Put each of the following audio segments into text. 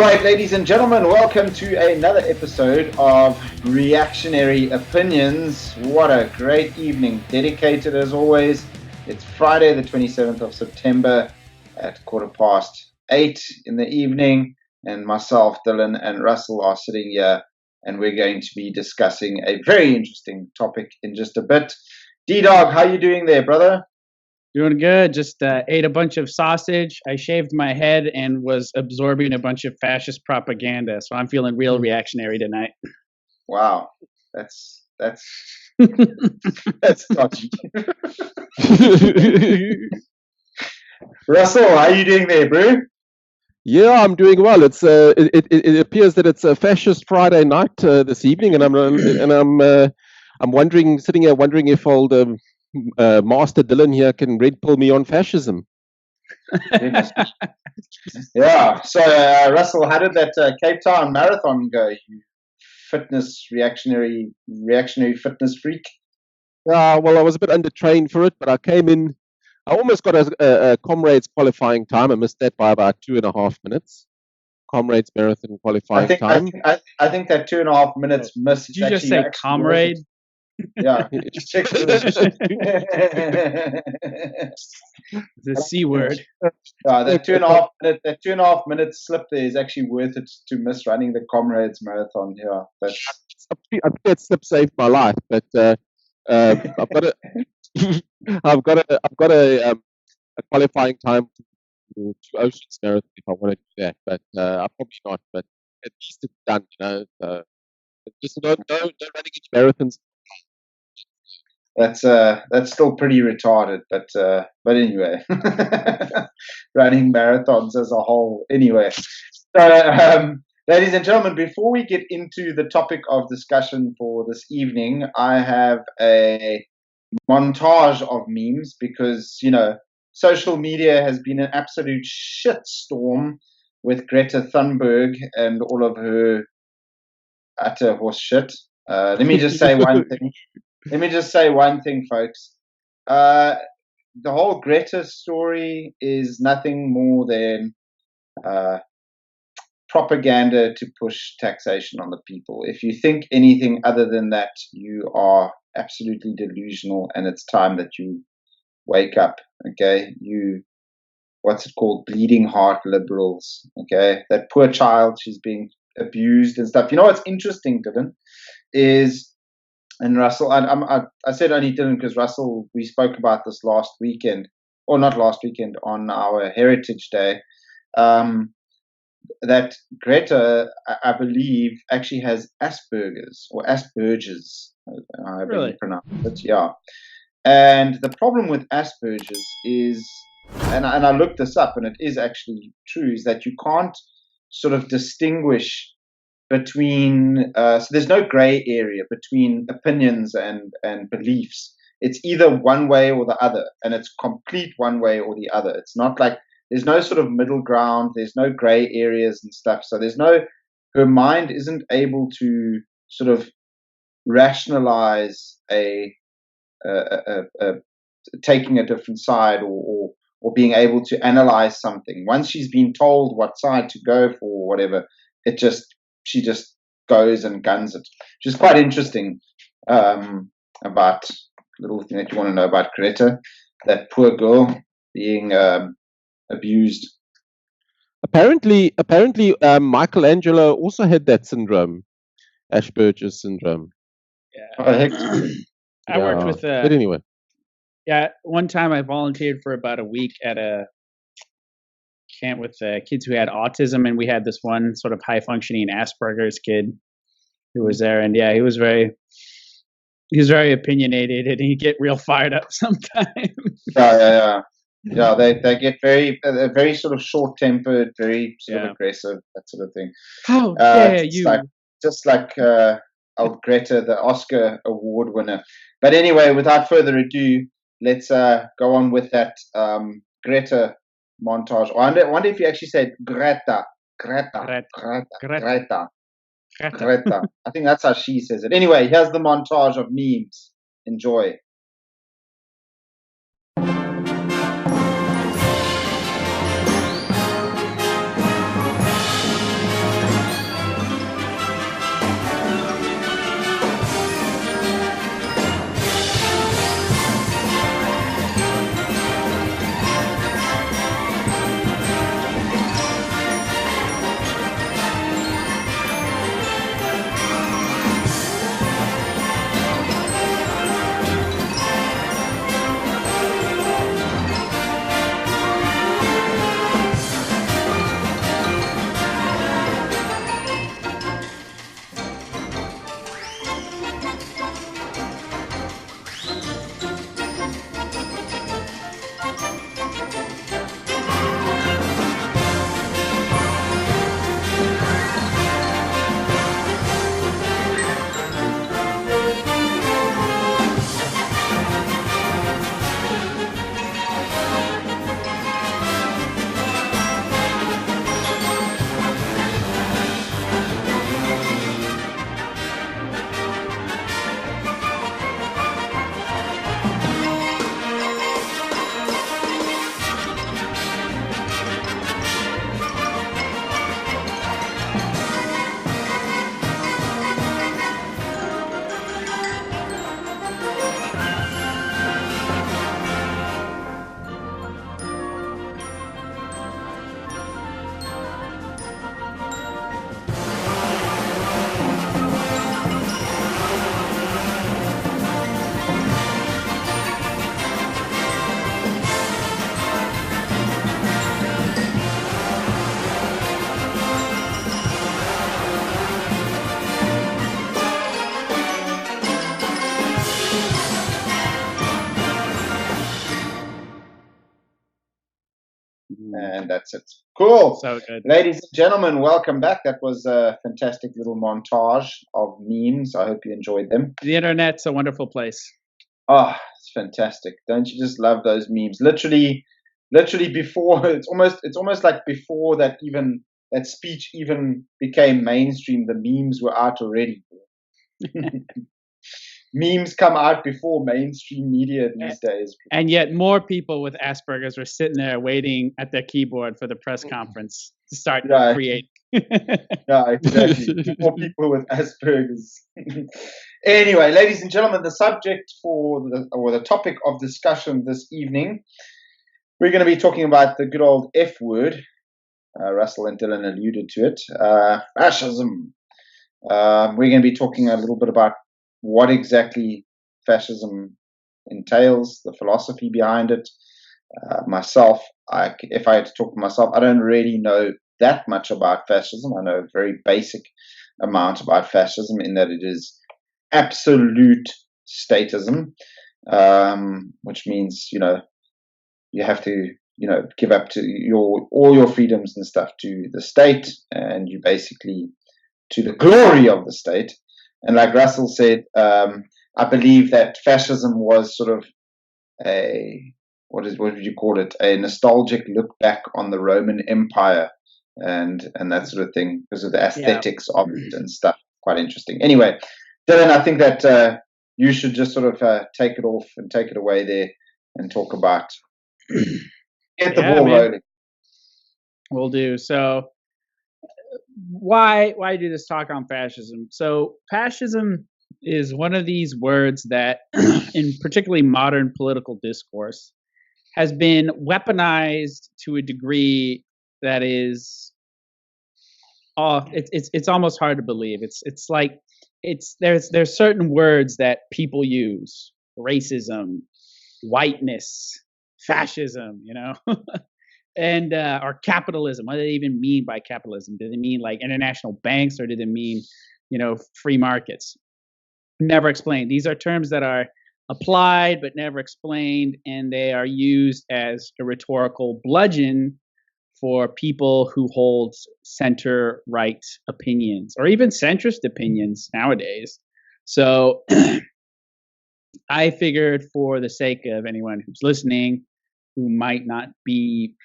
right, ladies and gentlemen, welcome to another episode of Reactionary Opinions. What a great evening, dedicated as always. It's Friday the 27th of September at 8:15 in the evening, and myself, Dylan, and Russell are sitting here, and we're going to be discussing a very interesting topic in just a bit. D-Dog, how you doing there, brother? Doing good. Just ate a bunch of sausage. I shaved my head and was absorbing a bunch of fascist propaganda. So I'm feeling real reactionary tonight. Wow, that's dodgy. Russell, how are you doing there, bro? Yeah, I'm doing well. It appears that it's a fascist Friday night this evening, and I'm sitting here wondering if old Master Dylan here can red pill me on fascism. Yeah. So, Russell, how did that Cape Town marathon go? You reactionary fitness freak. Well, I was a bit undertrained for it, but I came in. I almost got a comrades qualifying time. I missed that by about 2.5 minutes. Comrades marathon qualifying time. I think that 2.5 minutes miss. Did you just say comrade? Yeah. The C word. That 2.5 minute slip there is actually worth it to miss running the comrades marathon. Yeah, I think that slip saved my life, but I've got a qualifying time to Oceans Marathon if I want to do that, but I'll probably not. But at least it's done, Just don't running into marathons. That's still pretty retarded, but anyway, running marathons as a whole. Anyway, so ladies and gentlemen, before we get into the topic of discussion for this evening, I have a montage of memes because social media has been an absolute shitstorm with Greta Thunberg and all of her utter horse shit. Let me just say one thing. Folks. The whole Greta story is nothing more than propaganda to push taxation on the people. If you think anything other than that, you are absolutely delusional, and it's time that you wake up. Okay, what's it called? Bleeding heart liberals. Okay, that poor child, she's being abused and stuff. You know what's interesting, Dylan, is. And Russell, I said only Dylan because Russell, we spoke about this last weekend, or not last weekend, on our Heritage Day, that Greta, I believe, actually has Asperger's or Asperger's, I believe you pronounce it, yeah. And the problem with Asperger's is, and I looked this up, and it is actually true, is that you can't sort of distinguish between so there's no gray area between opinions and beliefs. It's either one way or the other, and it's complete one way or the other. It's not like there's no sort of middle ground. There's no gray areas and stuff. So her mind isn't able to sort of rationalize a taking a different side or being able to analyze something. Once she's been told what side to go for or whatever, she just goes and guns it, which is quite interesting. About a little thing that you want to know about Greta, that poor girl being abused. Apparently, Michelangelo also had that syndrome, Asperger's syndrome. Yeah, I worked with. But anyway, yeah, one time I volunteered for about a week at a camp with kids who had autism, and we had this one sort of high functioning Asperger's kid who was there, and yeah, he was very opinionated, and he'd get real fired up sometimes. Yeah. They get very sort of short tempered, very sort of aggressive, that sort of thing. How dare you? Just like old Greta, the Oscar award winner. But anyway, without further ado, let's go on with that Greta montage. I wonder if you actually said Greta. I think that's how she says it. Anyway, here's the montage of memes. Enjoy. that's it. Cool. So good. Ladies and gentlemen, welcome back. That was a fantastic little montage of memes. I hope you enjoyed them. The internet's a wonderful place. Oh, it's fantastic. Don't you just love those memes? Literally before, it's almost like before that speech even became mainstream, the memes were out already. Memes come out before mainstream media these days. And yet more people with Asperger's were sitting there waiting at their keyboard for the press conference to start creating. Yeah, exactly. More people with Asperger's. Anyway, ladies and gentlemen, the subject the topic of discussion this evening, we're going to be talking about the good old F word. Russell and Dylan alluded to it. Fascism. We're going to be talking a little bit about what exactly fascism entails, the philosophy behind it. Myself, if I had to talk to myself, I don't really know that much about fascism. I know a very basic amount about fascism in that it is absolute statism, which means, you have to, give up to all your freedoms and stuff to the state, and you basically to the glory of the state. And like Russell said, I believe that fascism was sort of what would you call it? A nostalgic look back on the Roman Empire and that sort of thing because of the aesthetics of it and stuff. Quite interesting. Anyway, Dylan, I think that you should just sort of take it off and take it away there and talk about get the ball rolling. Will do. So why do this talk on fascism? So fascism is one of these words that in particularly modern political discourse has been weaponized to a degree that is it's almost hard to believe. It's like there's certain words that people use: racism, whiteness, fascism, and or capitalism. What do they even mean by capitalism? Do they mean like international banks, or do they mean free markets? Never explained. These are terms that are applied but never explained, and they are used as a rhetorical bludgeon for people who hold center-right opinions or even centrist opinions nowadays. So I figured, for the sake of anyone who's listening who might not be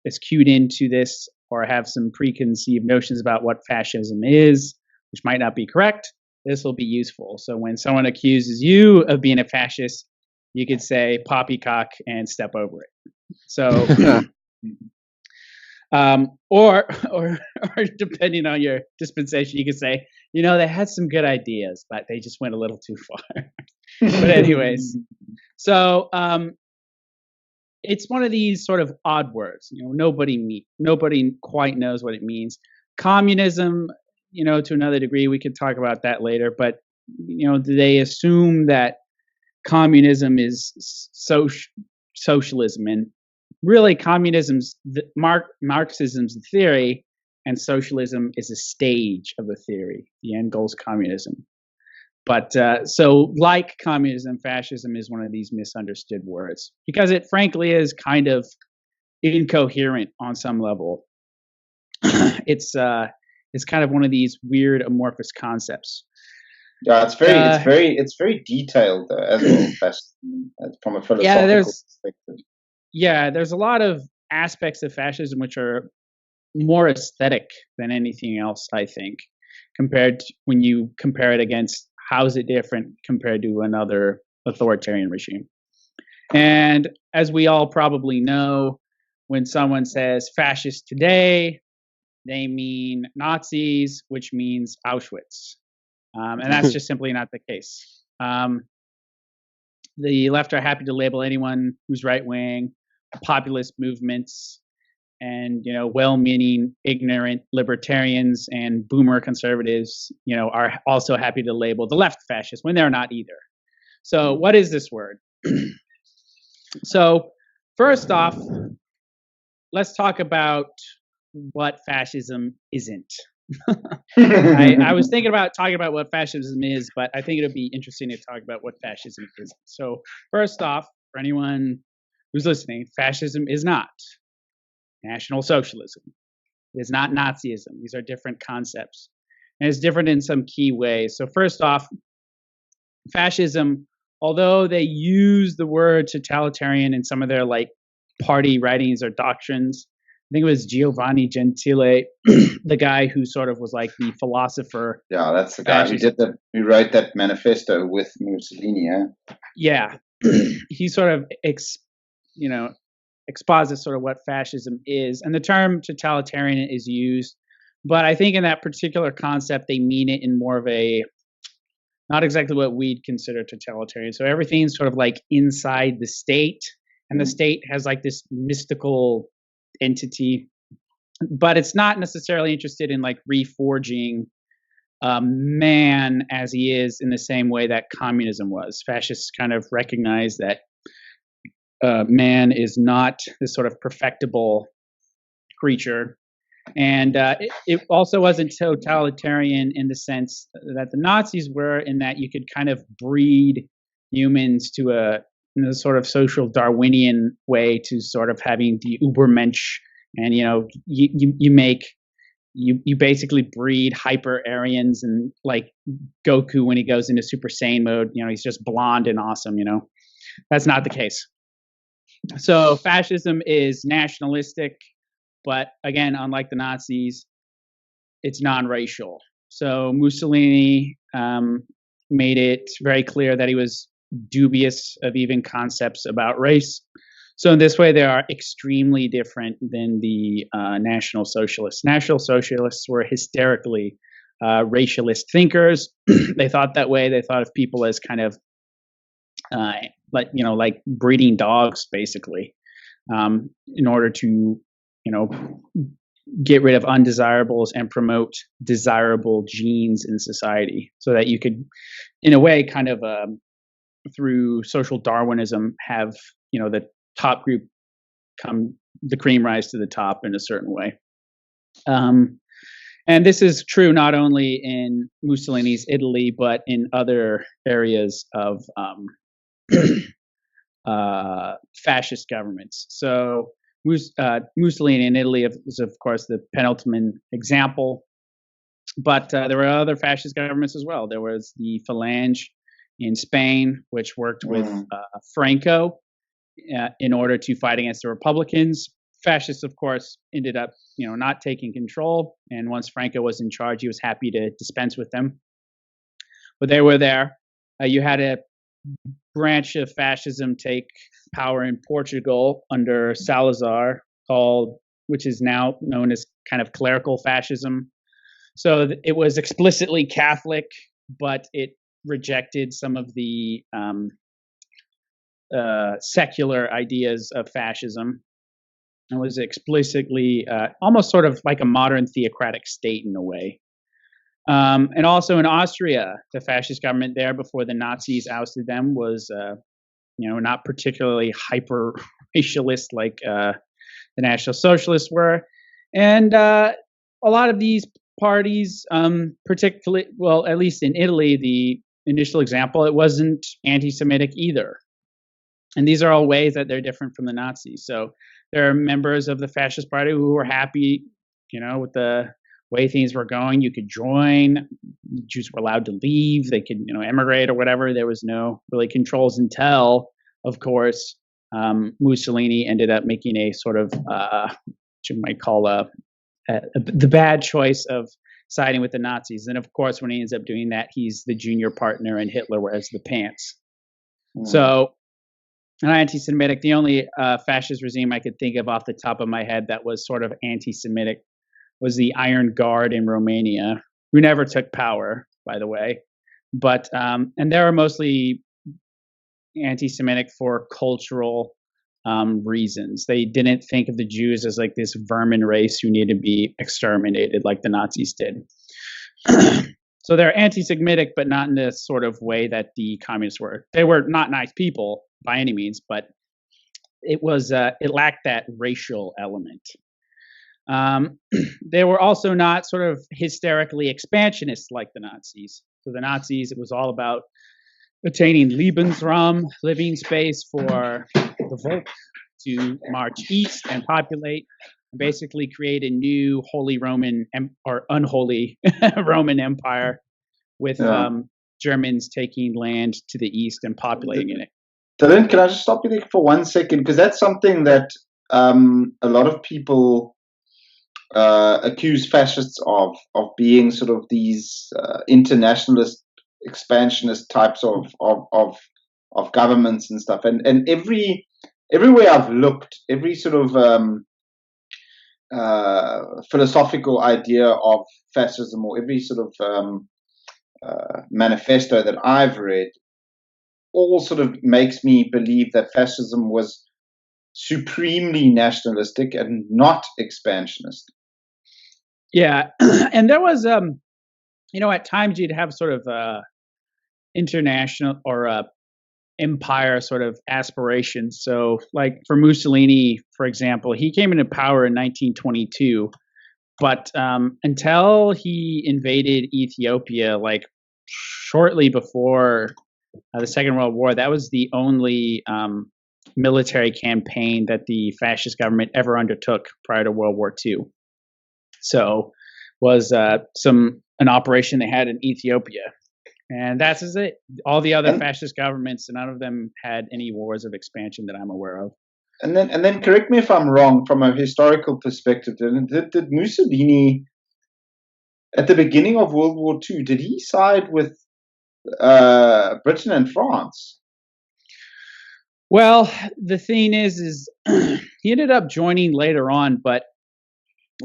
as cued into this or have some preconceived notions about what fascism is, which might not be correct, this will be useful. So when someone accuses you of being a fascist, you could say poppycock and step over it. So, or depending on your dispensation, you could say, they had some good ideas, but they just went a little too far. But anyways, so it's one of these sort of odd words. Nobody quite knows what it means. Communism, to another degree, we could talk about that later. But they assume that communism is socialism, and really, communism's Marxism's the theory, and socialism is a stage of the theory. The end goal is communism. But so like communism, fascism is one of these misunderstood words because it frankly is kind of incoherent on some level. It's kind of one of these weird amorphous concepts. Yeah, it's very detailed as well, fascism, from a philosophical perspective. Yeah, there's a lot of aspects of fascism which are more aesthetic than anything else, I think, compared to when you compare it against how is it different compared to another authoritarian regime. And as we all probably know, when someone says fascist today, they mean Nazis, which means Auschwitz. And that's just simply not the case. The left are happy to label anyone who's right-wing, populist movements, and well-meaning, ignorant libertarians and boomer conservatives, are also happy to label the left fascist when they're not either. So, what is this word? So, first off, let's talk about what fascism isn't. I was thinking about talking about what fascism is, but I think it'll be interesting to talk about what fascism isn't. So, first off, for anyone who's listening, fascism is not National Socialism. It is not Nazism. These are different concepts. And it's different in some key ways. So first off, fascism, although they use the word totalitarian in some of their like party writings or doctrines, I think it was Giovanni Gentile, the guy who sort of was like the philosopher. Yeah, that's the guy who wrote that manifesto with Mussolini. Yeah, he sort of exposits sort of what fascism is, and the term totalitarian is used, but I think in that particular concept they mean it in more of a not exactly what we'd consider totalitarian. So everything's sort of like inside the state, and the state has like this mystical entity, but it's not necessarily interested in like reforging man as he is in the same way that communism was. Fascists kind of recognize that man is not this sort of perfectible creature. And it also wasn't totalitarian in the sense that the Nazis were, in that you could kind of breed humans to a sort of social Darwinian way to sort of having the Ubermensch, and you basically breed hyper Aryans, and like Goku when he goes into Super Saiyan mode, he's just blonde and awesome. That's not the case. So fascism is nationalistic, but again, unlike the Nazis, it's non-racial. So Mussolini made it very clear that he was dubious of even concepts about race. So in this way, they are extremely different than the National Socialists. National Socialists were hysterically racialist thinkers. They thought that way. They thought of people as kind of like breeding dogs, basically, in order to get rid of undesirables and promote desirable genes in society, so that you could, in a way, kind of through social Darwinism, have the top group the cream rise to the top in a certain way. And this is true not only in Mussolini's Italy, but in other areas of fascist governments. So Mussolini in Italy is, of course, the penultimate example, but there were other fascist governments as well. There was the Falange in Spain, which worked with Franco in order to fight against the Republicans. Fascists, of course, ended up not taking control, and once Franco was in charge, he was happy to dispense with them. But they were there. You had a branch of fascism take power in Portugal under Salazar, which is now known as kind of clerical fascism. So it was explicitly Catholic, but it rejected some of the secular ideas of fascism, and was explicitly almost sort of like a modern theocratic state in a way. And also in Austria, the fascist government there, before the Nazis ousted them, was not particularly hyper racialist like the National Socialists were. And a lot of these parties, particularly, well, at least in Italy, the initial example, it wasn't anti-Semitic either. And these are all ways that they're different from the Nazis. So there are members of the fascist party who were happy, with the way things were going. You could join. Jews were allowed to leave. They could, emigrate or whatever. There was no really controls until, of course, Mussolini ended up making a sort of what you might call the bad choice of siding with the Nazis. And of course, when he ends up doing that, he's the junior partner and Hitler wears the pants. So, anti-Semitic, the only fascist regime I could think of off the top of my head that was sort of anti-Semitic was the Iron Guard in Romania, who never took power, by the way. But and they were mostly anti-Semitic for cultural reasons. They didn't think of the Jews as like this vermin race who needed to be exterminated like the Nazis did. So they're anti-Semitic, but not in the sort of way that the communists were. They were not nice people by any means, but it lacked that racial element. They were also not sort of hysterically expansionist like the Nazis. So the Nazis, it was all about attaining Lebensraum, living space for the Volk to march east and populate. basically create a new holy Roman or unholy Roman Empire with Germans taking land to the east and populating it. Dylan, can I just stop you there for 1 second? Because that's something that a lot of people accuse fascists of being sort of these internationalist, expansionist types of governments and stuff. And everywhere I've looked, every sort of philosophical idea of fascism, or every sort of manifesto that I've read, all sort of makes me believe that fascism was supremely nationalistic and not expansionist. Yeah, and there was, at times you'd have sort of international or empire sort of aspirations. So, like for Mussolini, for example, he came into power in 1922, but until he invaded Ethiopia, like shortly before the Second World War, that was the only military campaign that the fascist government ever undertook prior to World War II. So was an operation they had in Ethiopia. And that's it. All the other fascist governments, none of them had any wars of expansion that I'm aware of. And then correct me if I'm wrong, from a historical perspective, did Mussolini, at the beginning of World War II, did he side with Britain and France? Well, the thing is he ended up joining later on, but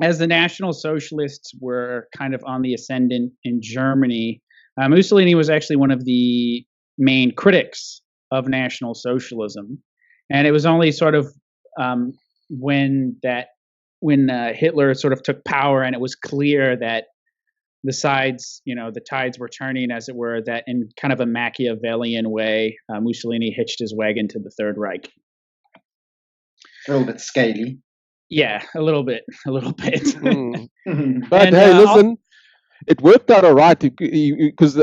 as the National Socialists were kind of on the ascendant in Germany, Mussolini was actually one of the main critics of National Socialism, and it was only sort of when Hitler sort of took power, and it was clear that the tides were turning, as it were, that in kind of a Machiavellian way, Mussolini hitched his wagon to the Third Reich. A little bit scaly. Yeah, a little bit. But hey, listen, it worked out all right because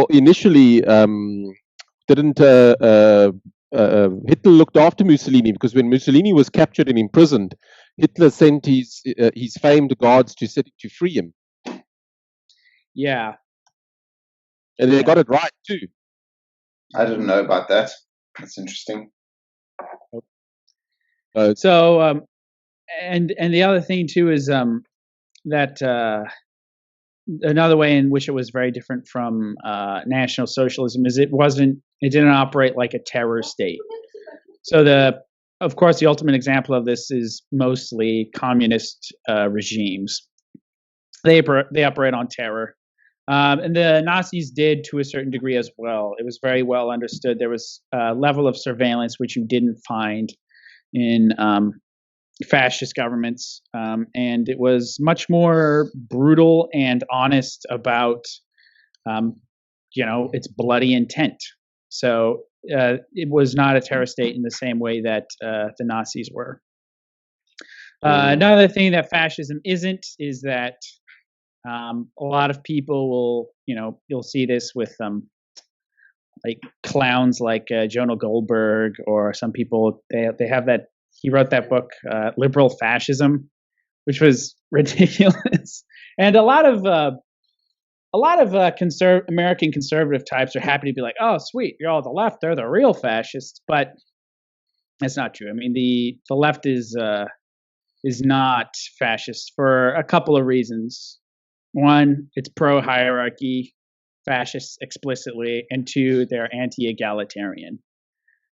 initially didn't Hitler looked after Mussolini, because when Mussolini was captured and imprisoned, Hitler sent his famed guards to free him. Yeah. And they got it right too. I didn't know about that. That's interesting. So, and the other thing too is that another way in which it was very different from National Socialism is it didn't operate like a terror state. So of course, the ultimate example of this is mostly communist regimes. They operate on terror. And the Nazis did to a certain degree as well. It was very well understood. There was a level of surveillance which you didn't find in fascist governments, and it was much more brutal and honest about, its bloody intent. So it was not a terror state in the same way that the Nazis were. Another thing that fascism isn't is that a lot of people will, you'll see this with like clowns like Jonah Goldberg, or some people, they have that, he wrote that book, Liberal Fascism, which was ridiculous. And a lot of American conservative types are happy to be like, oh, sweet, you're all the left, they're the real fascists. But that's not true. I mean, the left is not fascist for a couple of reasons. One, it's pro-hierarchy, fascists explicitly, and two, they're anti-egalitarian.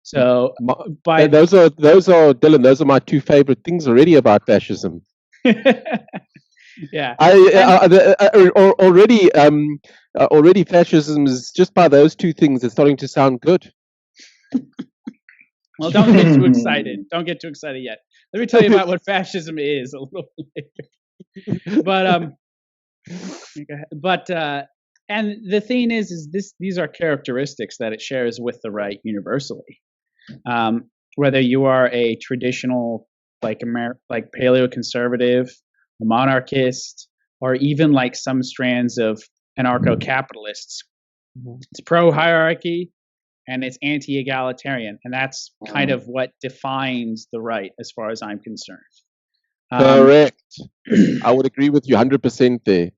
So, those are Dylan. Those are my two favorite things already about fascism. Yeah, already fascism is, just by those two things, it's starting to sound good. Well, don't get too excited. Don't get too excited yet. Let me tell you about what fascism is a little later. But and the thing is these are characteristics that it shares with the right universally. Whether you are a traditional like paleoconservative, a monarchist, or even like some strands of anarcho-capitalists, it's pro-hierarchy and it's anti-egalitarian, and that's kind of what defines the right, as far as I'm concerned. Correct. I would agree with you 100% there.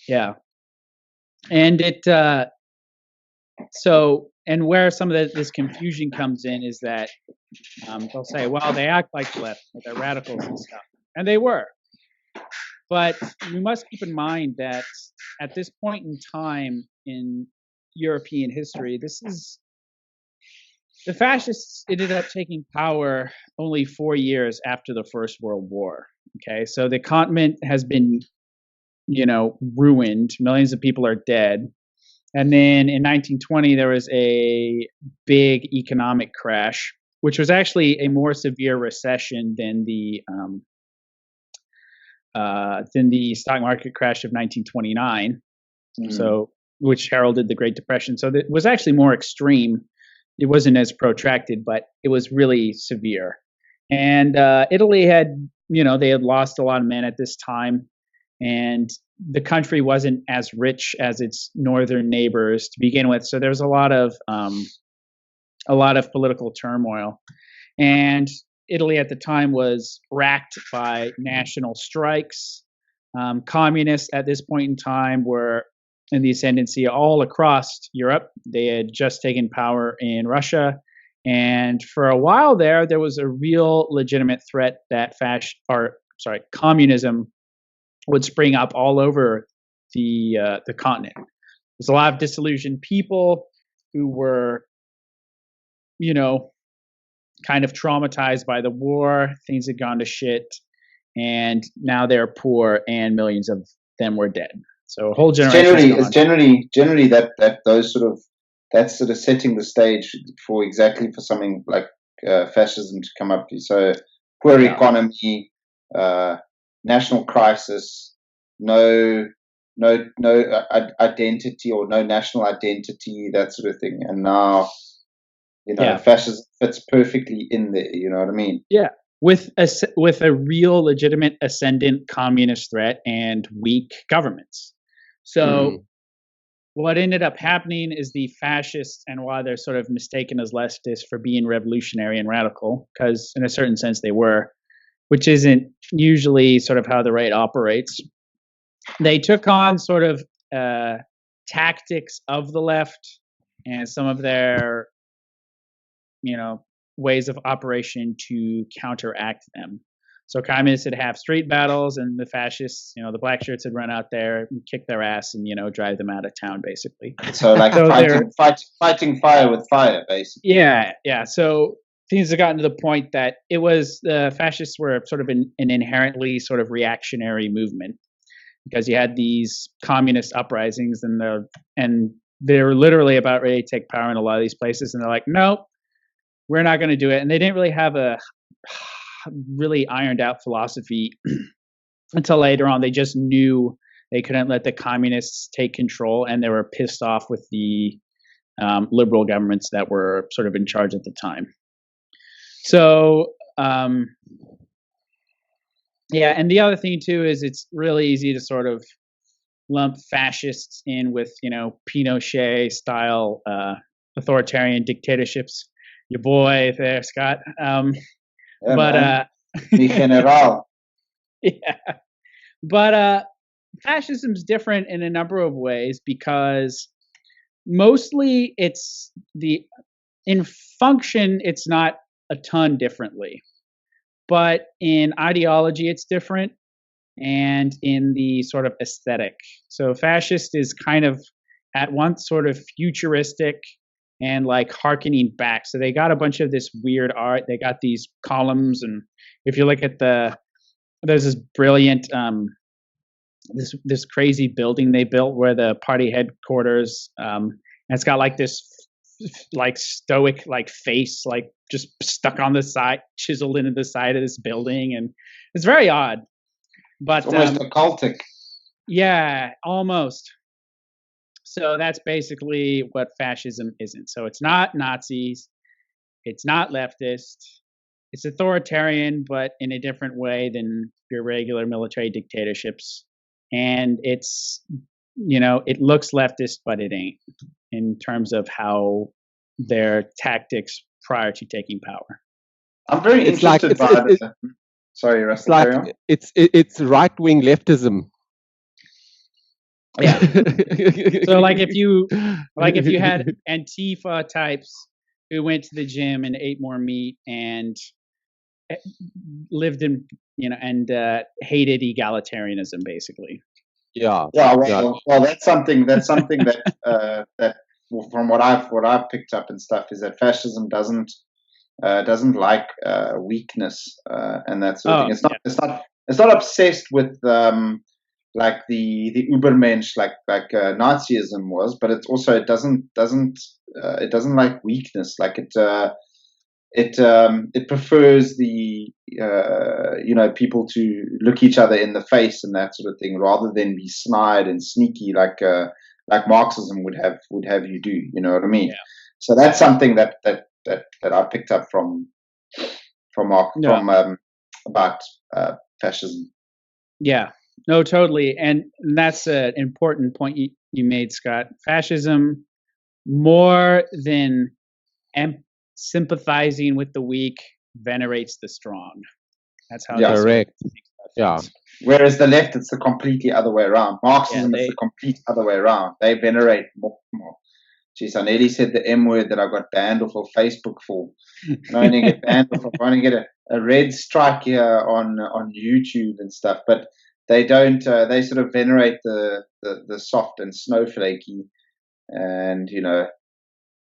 Yeah. And and where some of this confusion comes in is that they'll say, well, they act like the left, they're radicals and stuff. And they were. But we must keep in mind that at this point in time in European history, the fascists ended up taking power only 4 years after the First World War. Okay, so the continent has been, ruined. Millions of people are dead. And then in 1920, there was a big economic crash, which was actually a more severe recession than the stock market crash of 1929. So, which heralded the Great Depression. So it was actually more extreme. It wasn't as protracted, but it was really severe. And Italy had, they had lost a lot of men at this time, and the country wasn't as rich as its northern neighbors to begin with. So there was a lot of political turmoil, and Italy at the time was racked by national strikes. Communists at this point in time were in the ascendancy all across Europe. They had just taken power in Russia. And for a while there was a real legitimate threat that communism would spring up all over the continent. There's a lot of disillusioned people who were, kind of traumatized by the war. Things had gone to shit, and now they're poor, and millions of them were dead. So a whole generation. It's generally that that's sort of setting the stage for something like fascism to come up. So poor economy, national crisis, no identity or no national identity, that sort of thing. And now, fascism fits perfectly in there. You know what I mean? Yeah. With a real legitimate ascendant communist threat and weak governments. So what ended up happening is the fascists, and why they're sort of mistaken as leftists for being revolutionary and radical, because in a certain sense they were, which isn't usually sort of how the right operates. They took on sort of tactics of the left and some of their, ways of operation to counteract them. So communists would have street battles, and the fascists, the black shirts would run out there and kick their ass and, drive them out of town, basically. So like fighting fire with fire, basically. Yeah. So things have gotten to the point that the fascists were sort of an inherently sort of reactionary movement, because you had these communist uprisings, and they're literally about ready to take power in a lot of these places, and they're like, nope, we're not going to do it. And they didn't really have a really ironed out philosophy until later on. They just knew they couldn't let the communists take control, and they were pissed off with the liberal governments that were sort of in charge at the time. So, and the other thing too is it's really easy to sort of lump fascists in with, Pinochet style authoritarian dictatorships. Your boy there, Scott. General. Yeah. But fascism's different in a number of ways, because mostly in function, it's not a ton differently. But in ideology, it's different, and in the sort of aesthetic. So fascist is kind of at once sort of futuristic and like harkening back. So they got a bunch of this weird art. They got these columns, and if you look at there's this brilliant, this crazy building they built where the party headquarters, and it's got like this like stoic like face like just stuck on the side, chiseled into the side of this building, and it's very odd. But it's almost occultic. Yeah, almost. So that's basically what fascism isn't. So it's not Nazis, it's not leftist, it's authoritarian, but in a different way than your regular military dictatorships. And it's, it looks leftist, but it ain't, in terms of how their tactics prior to taking power. I'm very interested by Sorry, Russell, carry on. It's right-wing leftism. Yeah. So like if you had Antifa types who went to the gym and ate more meat and lived in, and hated egalitarianism, basically. Yeah. Well, that's something that that from what I've picked up and stuff is that fascism doesn't like weakness and that sort of thing. It's not obsessed with like the Übermensch like Nazism was, but it doesn't like weakness. Like it prefers the people to look each other in the face and that sort of thing, rather than be snide and sneaky like Marxism would have you do. You know what I mean? Yeah. So that's something that I picked up from about fascism. Yeah, no, totally, and that's an important point you made, Scott. Fascism, more than sympathizing with the weak, venerates the strong. That's how. Yeah, correct. Yeah. Whereas the left, it's the completely other way around. Marxism is the complete other way around. They venerate more. Jeez, I nearly said the M word that I got banned off of Facebook for. I only get banned off. I want to get a red strike here on YouTube and stuff. But they don't. They sort of venerate the soft and snowflakey, and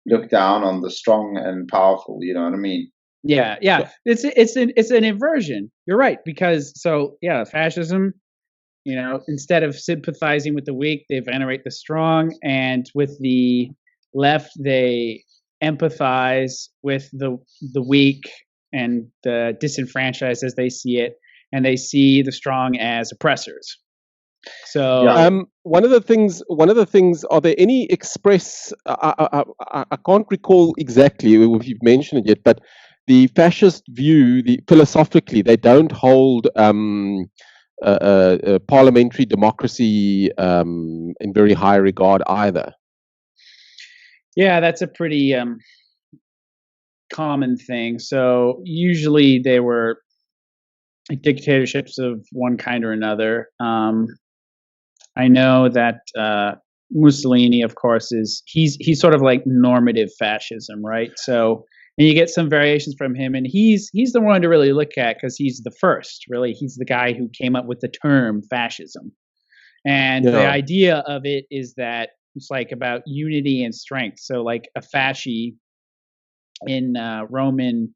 look down on the strong and powerful. You know what I mean? Yeah. It's an inversion. You're right, because fascism. Instead of sympathizing with the weak, they venerate the strong, and with the left, they empathize with the weak and the disenfranchised as they see it, and they see the strong as oppressors. So, one of the things. Are there any express? I can't recall exactly if you've mentioned it yet, but the fascist view, philosophically, they don't hold parliamentary democracy in very high regard either. Yeah, that's a pretty common thing. So usually they were dictatorships of one kind or another. I know that Mussolini, of course, he's sort of like normative fascism, right? So, and you get some variations from him, and he's the one to really look at, because he's the first. Really, he's the guy who came up with the term fascism, and the idea of it is that it's like about unity and strength. So, like a fasci in Roman,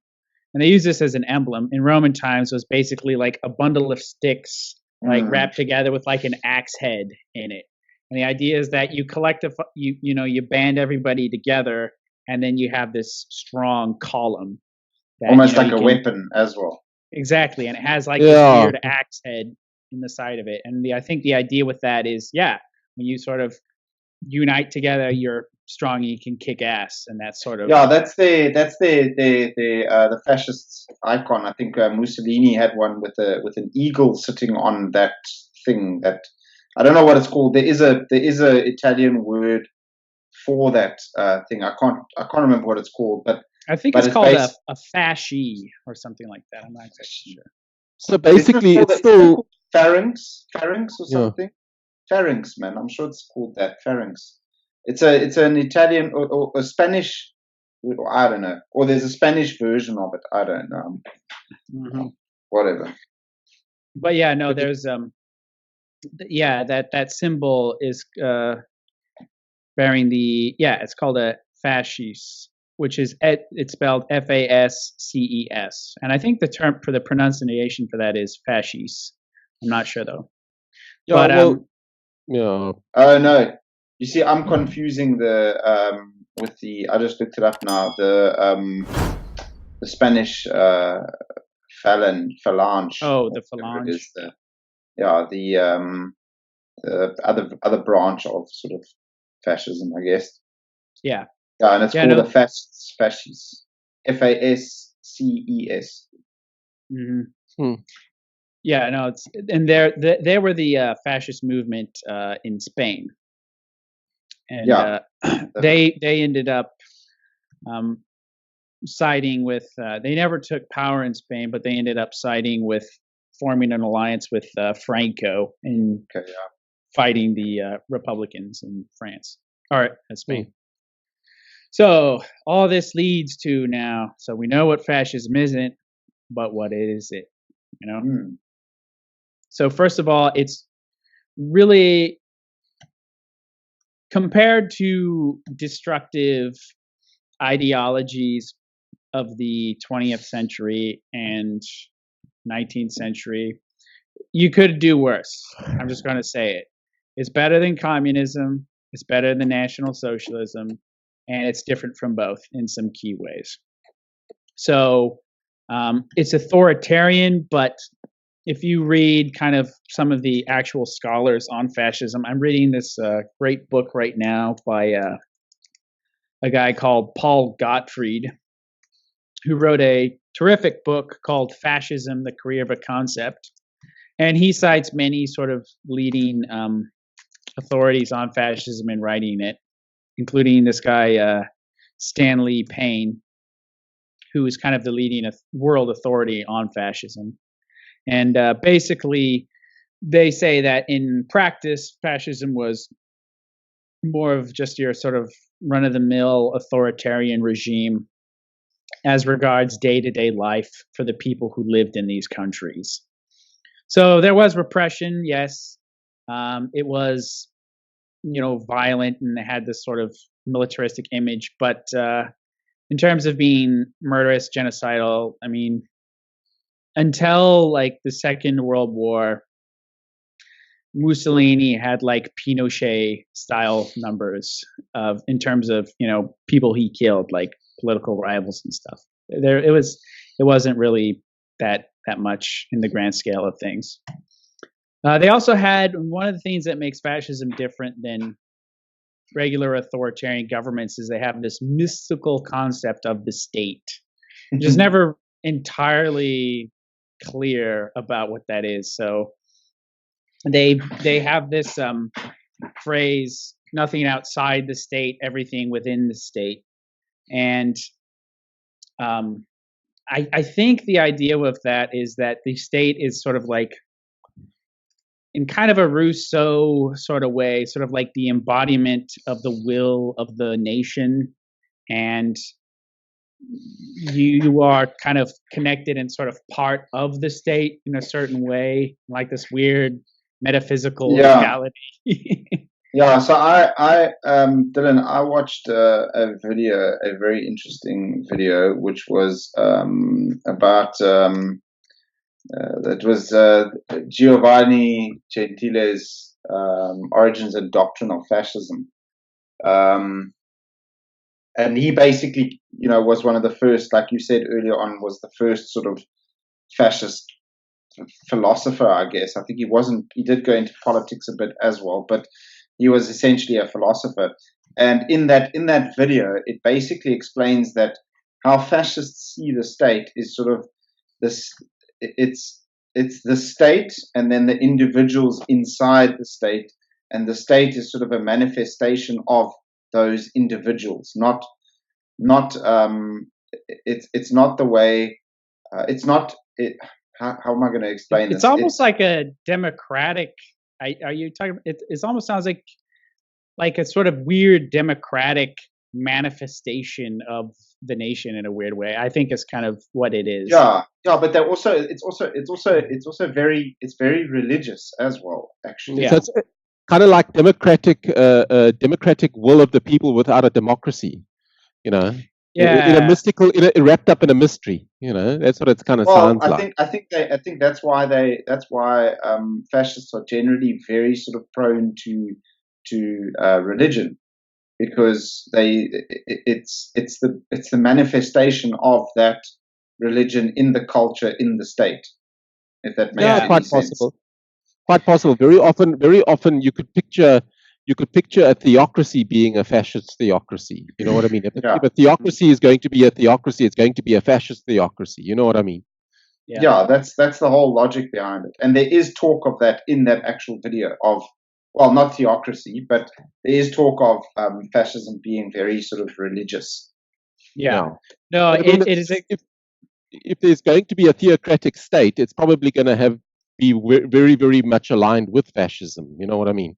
and they use this as an emblem in Roman times, was basically like a bundle of sticks, like wrapped together with like an axe head in it. And the idea is that you band everybody together, and then you have this strong column. That, almost like a weapon as well. Exactly, and it has like this weird axe head in the side of it. And I think the idea with that is, when you sort of unite together, you're strong and you can kick ass, and that's sort of that's the fascist icon. I think Mussolini had one with an eagle sitting on that thing. That I don't know what it's called. There is a Italian word for that thing. I can't remember what it's called, but I think it's called a fasci or something like that. I'm not exactly sure. So basically, it's still pharynx or something. Pharynx, man. I'm sure it's called that, pharynx. It's an Italian or a Spanish. I don't know. Or there's a Spanish version of it. I don't know. Whatever. But there's that symbol is bearing the it's called a fascis, which is it's spelled Fasces, and I think the term for the pronunciation for that is fascis. I'm not sure though. Yeah, but Oh no. You see, I'm confusing the with the. I just looked it up now. The Spanish phalange. Oh, the phalange. The other branch of sort of fascism, I guess. Yeah. Yeah, and it's called the fascists. Fasces. Yeah, no, and they were the fascist movement in Spain. And they ended up siding with. They never took power in Spain, but they ended up siding with forming an alliance with Franco and fighting the Republicans in France or Spain. So all this leads to now. So we know what fascism isn't, but what is it? So first of all, it's really, compared to destructive ideologies of the 20th century and 19th century, you could do worse. I'm just going to say it. It's better than communism. It's better than National Socialism. And it's different from both in some key ways. So it's authoritarian, but if you read kind of some of the actual scholars on fascism, I'm reading this great book right now by a guy called Paul Gottfried, who wrote a terrific book called Fascism, The Career of a Concept. And he cites many sort of leading authorities on fascism in writing it, including this guy, Stanley Payne, who is kind of the leading world authority on fascism. And basically, they say that in practice, fascism was more of just your sort of run-of-the-mill authoritarian regime as regards day-to-day life for the people who lived in these countries. So there was repression, yes. It was, violent, and it had this sort of militaristic image. But in terms of being murderous, genocidal, I mean, until like the Second World War, Mussolini had like Pinochet style numbers in terms of people he killed, like political rivals and stuff. It wasn't really that much in the grand scale of things. They also had one of the things that makes fascism different than regular authoritarian governments is they have this mystical concept of the state, which is never entirely clear about what that is. So they have this phrase, nothing outside the state, everything within the state. And I think the idea of that is that the state is sort of like, in kind of a Rousseau sort of way, sort of like the embodiment of the will of the nation. And you are kind of connected and sort of part of the state in a certain way, like this weird metaphysical reality. Yeah, so Dylan, I watched a very interesting video, which was about that was Giovanni Gentile's Origins and Doctrine of Fascism. And he basically, was one of the first, like you said earlier on, was the first sort of fascist philosopher, I guess. I think he did go into politics a bit as well, but he was essentially a philosopher. And in that video, it basically explains that how fascists see the state is sort of this, it's the state and then the individuals inside the state, and the state is sort of a manifestation of those individuals, it's not the way, it's not it. How am I going to explain this? It's almost like a democratic. Are you talking? It almost sounds like a sort of weird democratic manifestation of the nation in a weird way. I think is kind of what it is. Yeah, but it's very religious as well, actually. Yeah. So it's kind of like democratic will of the people without a democracy. Yeah. In a mystical, wrapped up in a mystery. That's what it kind of sounds like. I think that's why fascists are generally very sort of prone to religion, because it's the manifestation of that religion in the culture, in the state. If that makes any sense. Possible. Quite possible. Very often, you could picture a theocracy being a fascist theocracy. You know what I mean? If a theocracy is going to be a theocracy, it's going to be a fascist theocracy. You know what I mean? Yeah, that's the whole logic behind it. And there is talk of that in that actual video of, well, not theocracy, but there is talk of fascism being very sort of religious. Yeah. No, it is. If there's going to be a theocratic state, it's probably going to have be very, very much aligned with fascism. You know what I mean?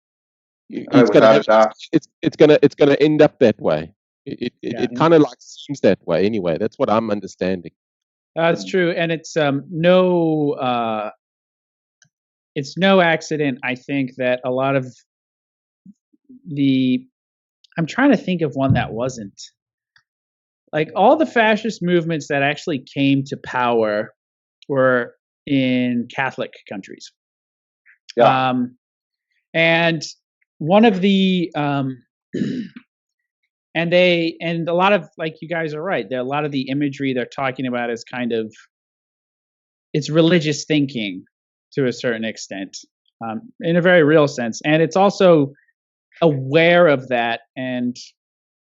It's without a doubt. it's gonna end up that way. It Yeah. kind of like seems that way anyway. That's what I'm understanding. That's true, and it's no accident, I think, that a lot of I'm trying to think of one that wasn't. Like all the fascist movements that actually came to power were in Catholic countries. Yeah. And one of the and a lot of, like, you guys are right, there a lot of the imagery they're talking about is kind of, it's religious thinking to a certain extent, in a very real sense, and it's also aware of that, and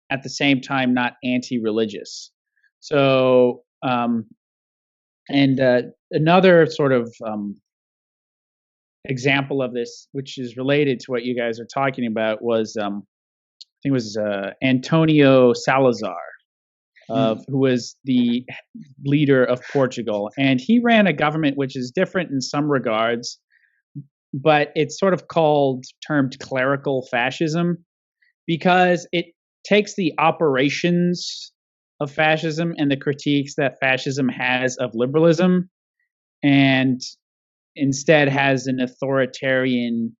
at the same time not anti-religious. So another sort of example of this, which is related to what you guys are talking about, was I think it was Antonio Salazar, who was the leader of Portugal, and he ran a government which is different in some regards, but it's sort of termed clerical fascism, because it takes the operations of fascism and the critiques that fascism has of liberalism, and instead has an authoritarian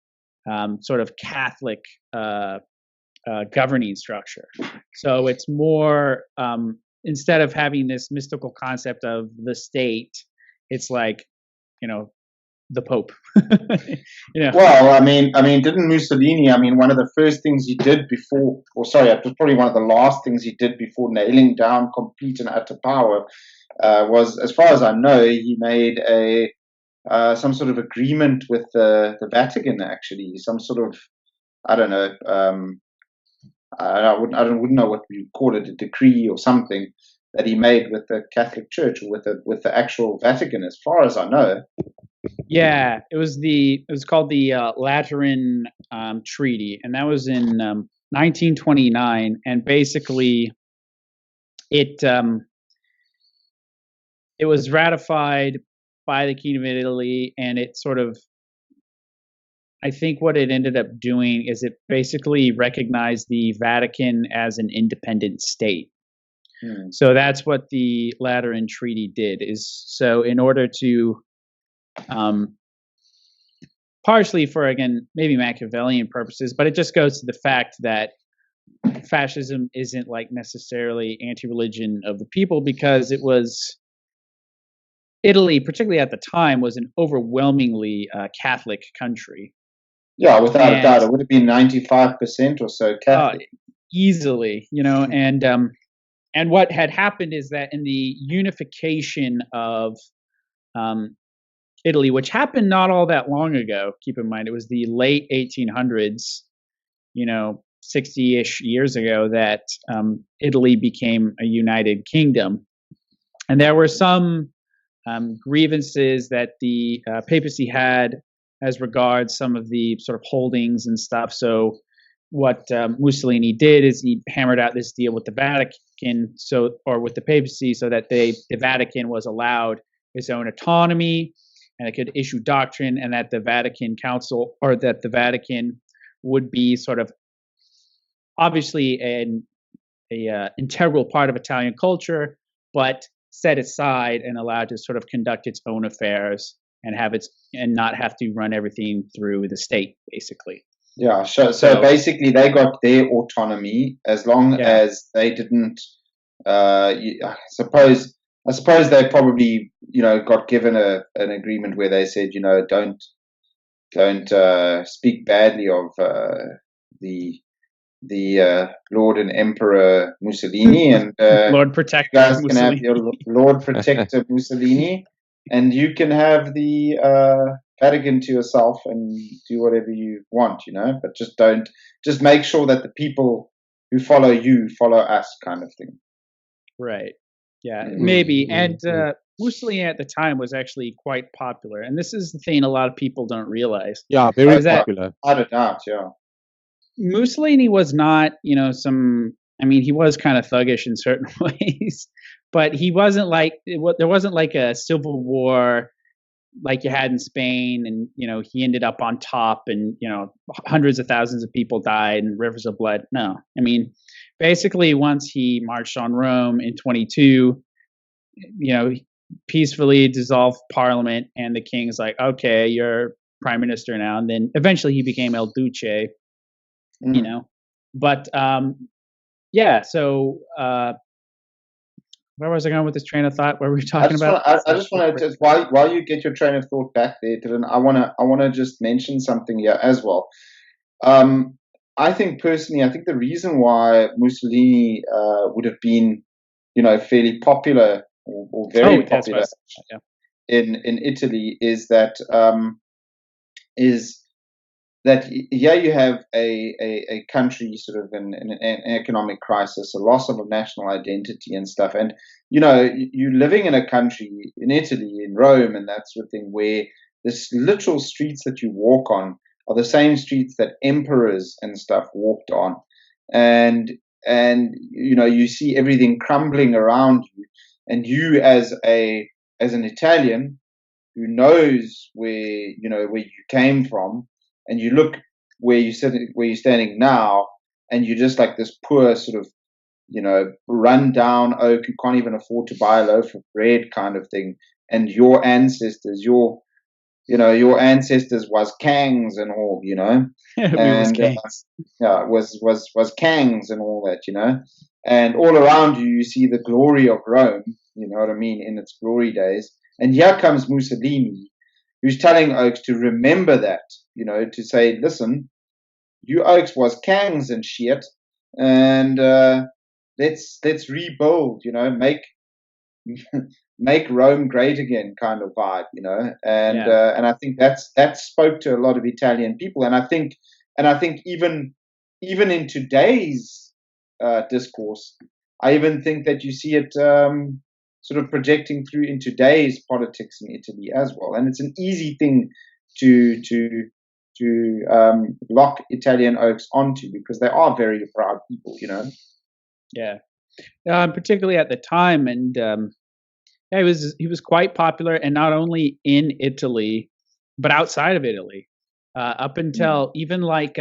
sort of Catholic governing structure. So it's more, instead of having this mystical concept of the state, it's like, the Pope. Well, I mean, didn't Mussolini? I mean, one of the first things he did before, or sorry, it was probably one of the last things he did before nailing down complete and utter power, was, as far as I know, he made some sort of agreement with the Vatican. Actually, some sort of, I don't know. I wouldn't know what we call it, a decree or something that he made with the Catholic Church, or with the actual Vatican, as far as I know. Yeah, it was called the Lateran Treaty, and that was in 1929, and basically it was ratified by the Kingdom of Italy, and it sort of, I think what it ended up doing is it basically recognized the Vatican as an independent state. So that's what the Lateran Treaty did. So in order to, partially for, again, maybe Machiavellian purposes, but it just goes to the fact that fascism isn't like necessarily anti-religion of the people, because it was, Italy, particularly at the time, was an overwhelmingly Catholic country. Yeah, without a doubt, it would have been 95% or so Catholic. Easily, and what had happened is that in the unification of Italy, which happened not all that long ago, keep in mind, it was the late 1800s, 60-ish years ago, that Italy became a united kingdom. And there were some grievances that the papacy had as regards some of the sort of holdings and stuff. So what Mussolini did is he hammered out this deal with the Vatican, or with the papacy, so that the Vatican was allowed its own autonomy, and it could issue doctrine, and that the Vatican Council, or that the Vatican would be sort of obviously an integral part of Italian culture, but set aside and allowed to sort of conduct its own affairs and not have to run everything through the state, basically. Yeah, so basically they got their autonomy, as long as they didn't. I suppose they probably got given an agreement where they said don't speak badly of the Lord and Emperor Mussolini, and Lord Protector you guys Mussolini. can have your Lord Protector Mussolini, and you can have the Vatican to yourself and do whatever you want, but just make sure that the people who follow you follow us, kind of thing. Right. Yeah, maybe. And Mussolini at the time was actually quite popular, and this is the thing a lot of people don't realize. Yeah, very popular. Without a doubt, yeah. Mussolini was not, he was kind of thuggish in certain ways, but he wasn't like, there wasn't like a civil war, like you had in Spain, and he ended up on top, and hundreds of thousands of people died and rivers of blood. No, I mean, basically once he marched on Rome in 22, peacefully dissolved parliament, and the king's like, okay, you're prime minister now. And then eventually he became El Duce, but yeah. So where was I going with this train of thought? What were we talking about? I just want to while you get your train of thought back there, Dylan, I want to just mention something here as well. I think personally, the reason why Mussolini would have been, fairly popular or very popular in Italy is that here you have a country sort of in an economic crisis, a loss of a national identity and stuff. And, you're living in a country, in Italy, in Rome and that sort of thing, where the literal streets that you walk on are the same streets that emperors and stuff walked on. And you see everything crumbling around you. And you as an Italian who knows where you came from, and you look where you're standing now, and you're just like this poor sort of, run down oak who can't even afford to buy a loaf of bread kind of thing. And your ancestors, your ancestors was Kangs and all, and was Kangs and all that, and all around you see the glory of Rome, you know what I mean, in its glory days. And here comes Mussolini, who's telling Oaks to remember that, to say, listen, you Oaks was Kangs and shit, and let's rebuild, make Rome great again kind of vibe, and I think that spoke to a lot of Italian people, and I think even in today's discourse, I even think that you see it sort of projecting through in today's politics in Italy as well, and it's an easy thing to lock Italian Oaks onto, because they are very proud people, Yeah, particularly at the time, and he was quite popular, and not only in Italy, but outside of Italy, up until even like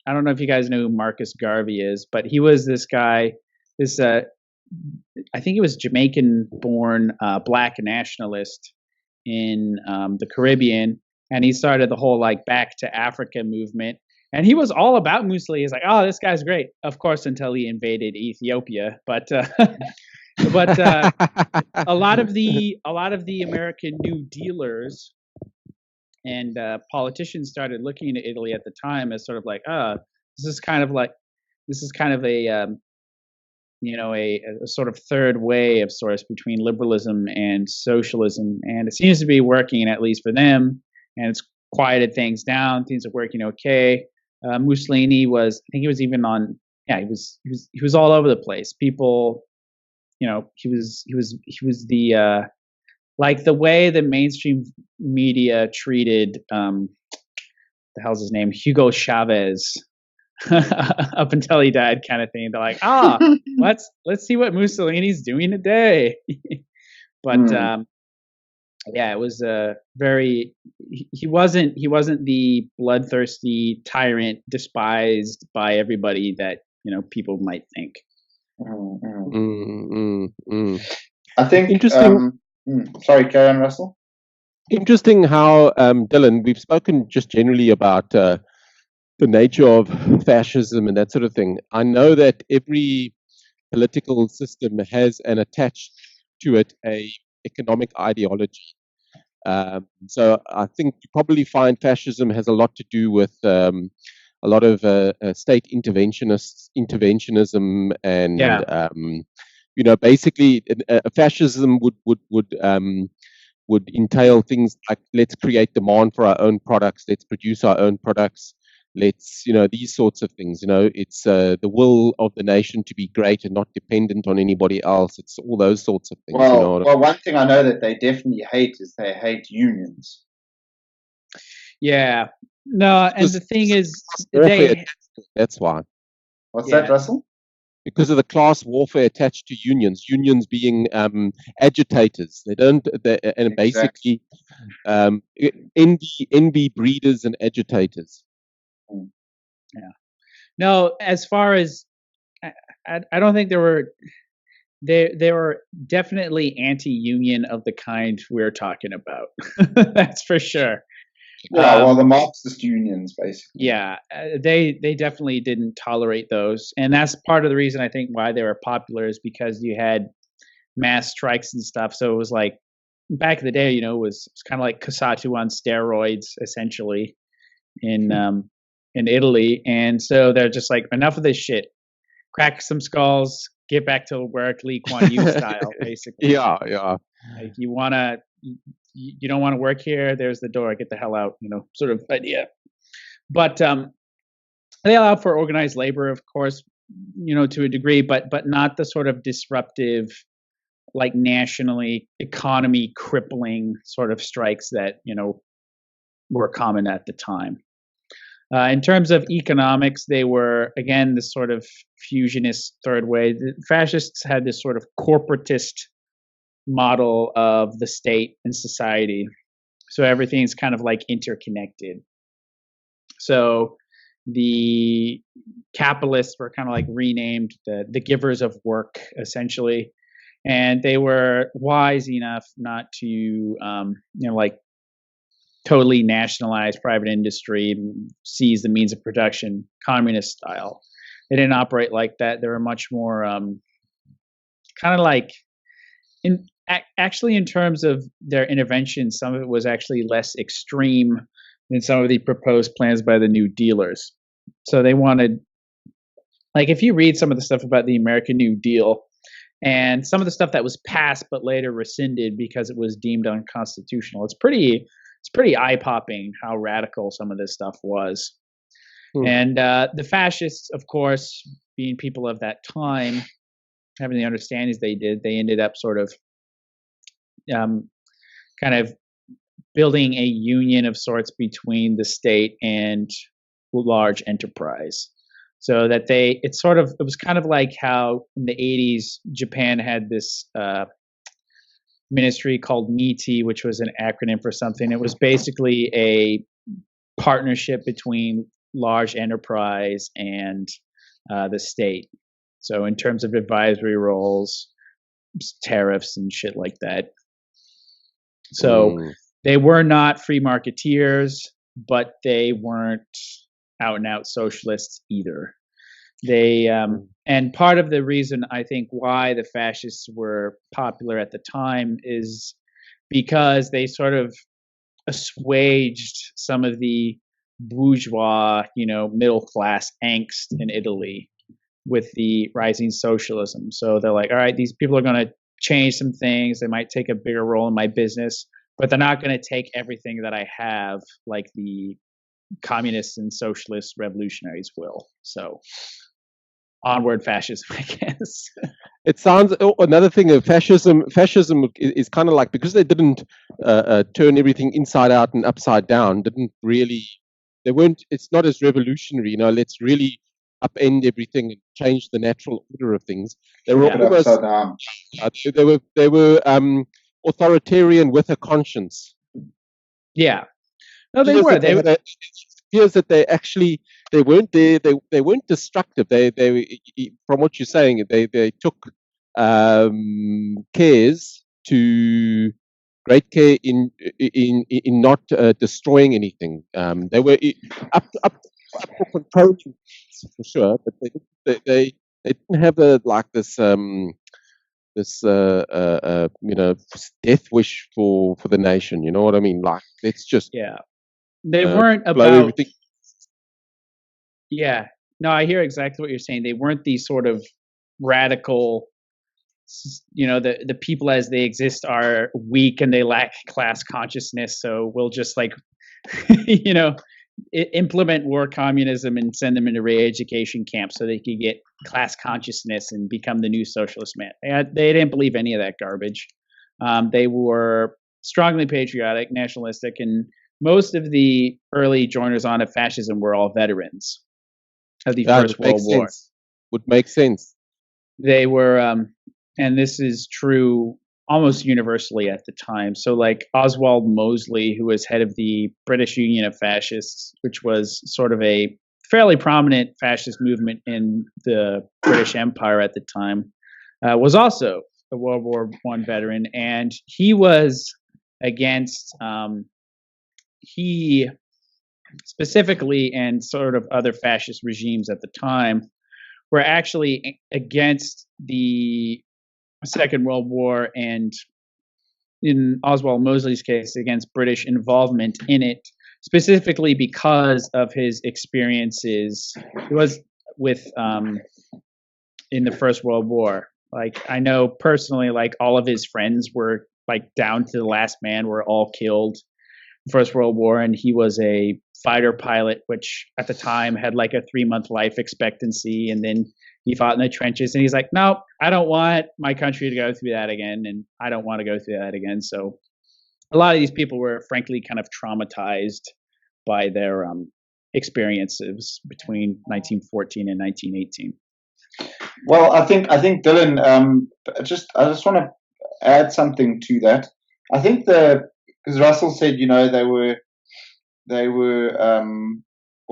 I don't know if you guys know who Marcus Garvey is, but he was this guy, I think he was Jamaican-born black nationalist in the Caribbean, and he started the whole like Back to Africa movement. And he was all about Mussolini. He's like, oh, this guy's great. Of course, until he invaded Ethiopia. But a lot of the American New Dealers and politicians started looking at Italy at the time as sort of like, this is kind of a a sort of third way of sorts between liberalism and socialism, and it seems to be working, at least for them. And it's quieted things down. Things are working okay. Mussolini was, I think he was even on, he was all over the place. People, he was the like the way the mainstream media treated the hell's his name, Hugo Chavez, up until he died, kind of thing. They're like, let's see what Mussolini's doing today. But it was very. He wasn't the bloodthirsty tyrant despised by everybody that people might think. I think interesting. Sorry, carry on, Russell. Interesting how Dylan, we've spoken just generally about the nature of fascism and that sort of thing. I know that every political system has an attached to it a economic ideology. So I think you probably find fascism has a lot to do with a lot of state interventionism, and basically fascism would entail things like, let's create demand for our own products, let's produce our own products, let's these sorts of things. It's the will of the nation to be great and not dependent on anybody else. It's all those sorts of things. Well, one thing I know that they definitely hate is they hate unions. Yeah, no, and the thing is, that's why. What's that, Russell? because of the class warfare attached to unions. Unions being agitators. They don't. And basically, envy breeders and agitators. Yeah. No, as far as I don't think there were. They were definitely anti-union of the kind we're talking about. That's for sure. Yeah, well, the Marxist unions, basically. Yeah, they definitely didn't tolerate those, and that's part of the reason I think why they were popular is because you had mass strikes and stuff. So it was like back in the day, it was kind of like Casatu on steroids, essentially, in Italy, and so they're just like, enough of this shit, crack some skulls, get back to work, Lee Kuan Yew style, basically. Yeah. Like you don't want to work here. There's the door. Get the hell out. Sort of idea. But they allow for organized labor, of course, to a degree, but not the sort of disruptive, like nationally economy crippling sort of strikes that were common at the time. In terms of economics, they were, again, this sort of fusionist third way. The fascists had this sort of corporatist model of the state and society. So everything's kind of like interconnected. So the capitalists were kind of like renamed the givers of work, essentially. And they were wise enough not to, like totally nationalize private industry and seize the means of production, communist style. They didn't operate like that. They were much more kind of like, actually in terms of their intervention, some of it was actually less extreme than some of the proposed plans by the New Dealers. So they wanted, like if you read some of the stuff about the American New Deal, and some of the stuff that was passed but later rescinded because it was deemed unconstitutional, it's pretty eye-popping how radical some of this stuff was. And the fascists, of course, being people of that time, having the understandings they did, they ended up sort of kind of building a union of sorts between the state and large enterprise. So that it was kind of like how in the 80s, Japan had this ministry called MITI, which was an acronym for something. It was basically a partnership between large enterprise and the state. So in terms of advisory roles, tariffs and shit like that. So they were not free marketeers, but they weren't out and out socialists either. They and part of the reason I think why the fascists were popular at the time is because they sort of assuaged some of the bourgeois, middle class angst in Italy with the rising socialism. So they're like, all right, these people are going to change some things. They might take a bigger role in my business, but they're not going to take everything that I have like the communists and socialist revolutionaries will. So onward fascism, I guess. It sounds another thing of fascism. Fascism is kind of like, because they didn't turn everything inside out and upside down. It's not as revolutionary. Let's really upend everything and change the natural order of things. They were almost they were authoritarian with a conscience. Yeah, no, they were. It appears that they weren't there. They weren't destructive. They from what you're saying, they took great care in not destroying anything. They were up for controlling for sure, but they didn't have this death wish for the nation. You know what I mean? Like, let's just they weren't about everything. Yeah, no, I hear exactly what you're saying. They weren't these sort of radical, the people as they exist are weak and they lack class consciousness. So we'll just implement war communism and send them into re-education camps so they could get class consciousness and become the new socialist man. They didn't believe any of that garbage. They were strongly patriotic, nationalistic, and most of the early joiners on of fascism were all veterans of the First World War. Would make sense. they were, and this is true almost universally at the time. So, like Oswald Mosley, who was head of the British Union of Fascists, which was sort of a fairly prominent fascist movement in the British Empire at the time, was also a World War I veteran, and he was against he specifically and sort of other fascist regimes at the time were actually against the Second World War, and in Oswald Mosley's case, against British involvement in it, specifically because of his experiences. He was with in the First World War. Like, I know personally, like all of his friends were like down to the last man, were all killed in the First World War, and he was a fighter pilot, which at the time had like a 3-month life expectancy, and then he fought in the trenches, and he's like, no, I don't want my country to go through that again, and I don't want to go through that again. So a lot of these people were frankly kind of traumatized by their experiences between 1914 and 1918. Well, I think Dylan, I just want to add something to that. I think because Russell said, they were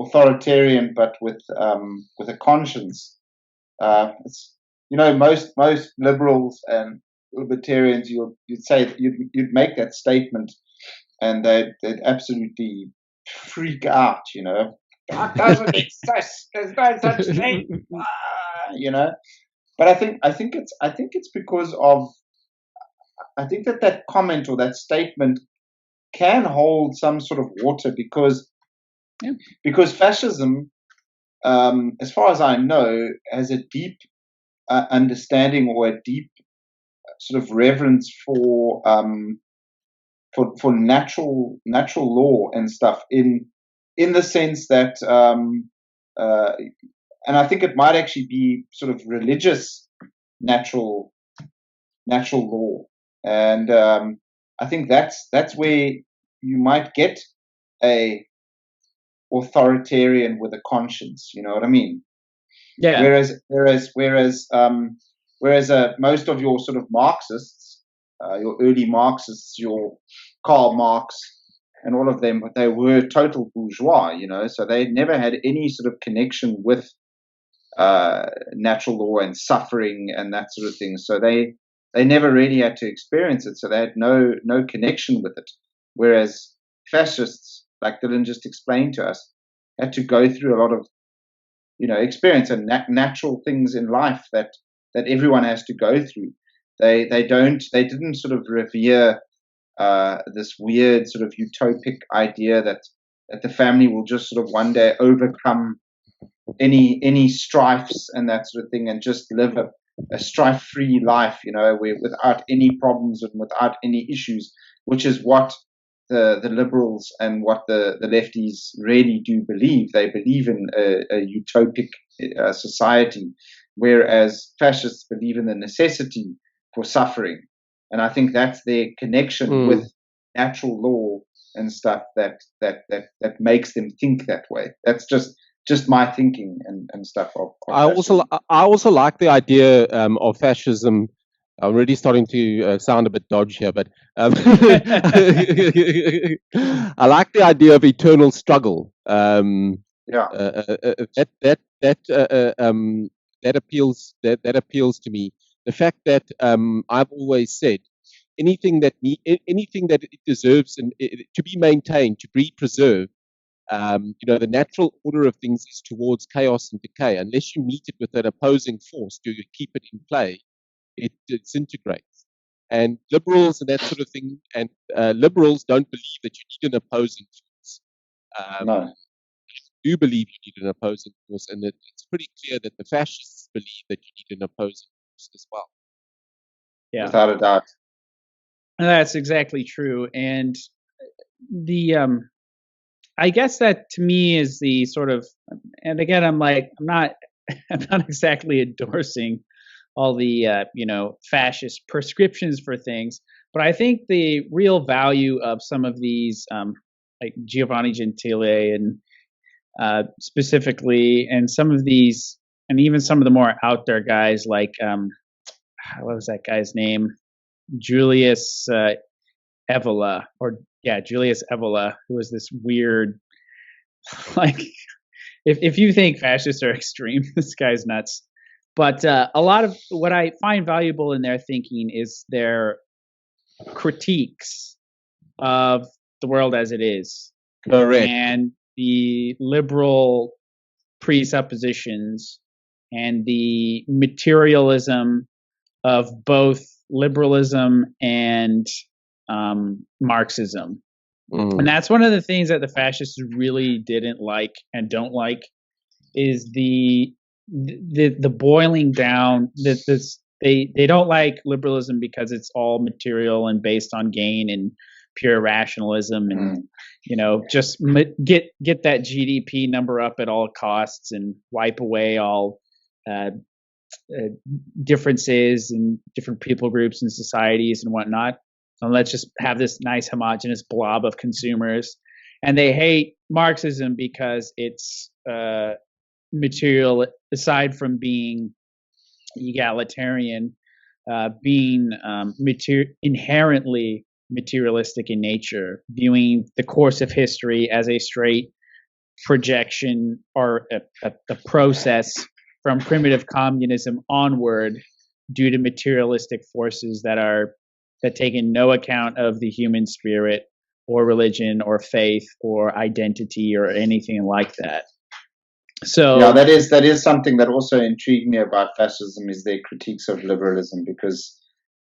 authoritarian, but with a conscience. It's, most liberals and libertarians, you'd say you'd make that statement, and they'd absolutely freak out. That doesn't exist. There's no such thing. But I think it's because of, I think that comment or that statement can hold some sort of water because fascism, as far as I know, has a deep understanding or a deep sort of reverence for natural law and stuff, in the sense that and I think it might actually be sort of religious natural law, and I think that's where you might get a authoritarian with a conscience. You know what I mean? Yeah. Whereas most of your sort of Marxists, your early Marxists, your Karl Marx and all of them, they were total bourgeois, so they never had any sort of connection with natural law and suffering and that sort of thing. So they never really had to experience it. So they had no connection with it. Whereas fascists, like Dylan just explained to us, had to go through a lot of, experience and natural things in life that everyone has to go through. They didn't sort of revere this weird sort of utopic idea that the family will just sort of one day overcome any strifes and that sort of thing, and just live a strife-free life, without any problems and without any issues, which is what the liberals and what the lefties really do believe. They believe in a utopic society, whereas fascists believe in the necessity for suffering. And I think that's their connection with natural law and stuff that makes them think that way. That's just my thinking and stuff. I also like the idea of fascism. I'm already starting to sound a bit dodgy here, but I like the idea of eternal struggle. That appeals. That appeals to me. The fact that I've always said anything that it deserves and to be maintained, to be preserved. The natural order of things is towards chaos and decay. Unless you meet it with an opposing force to keep it in play, it disintegrates. And liberals and that sort of thing, and liberals don't believe that you need an opposing force. No. Do believe you need an opposing force, and it's pretty clear that the fascists believe that you need an opposing force as well. Yeah, without a doubt. That's exactly true, and the I guess that to me is the sort of, and again, I'm not exactly endorsing all the fascist prescriptions for things, but I think the real value of some of these like Giovanni Gentile and specifically, and some of these and even some of the more out there guys like what was that guy's name? Julius Evola, Julius Evola, who was this weird, like, if you think fascists are extreme, this guy's nuts. But a lot of what I find valuable in their thinking is their critiques of the world as it is. Correct. And the liberal presuppositions and the materialism of both liberalism and Marxism. And that's one of the things that the fascists really didn't like and don't like is the boiling down. They don't like liberalism because it's all material and based on gain and pure rationalism, and just get that GDP number up at all costs and wipe away all differences in different people groups and societies and whatnot. And let's just have this nice homogenous blob of consumers. And they hate Marxism because it's material, aside from being egalitarian, being inherently materialistic in nature, viewing the course of history as a straight projection or a process from primitive communism onward due to materialistic forces that take in no account of the human spirit or religion or faith or identity or anything like that. So yeah, that is something that also intrigued me about fascism, is their critiques of liberalism, because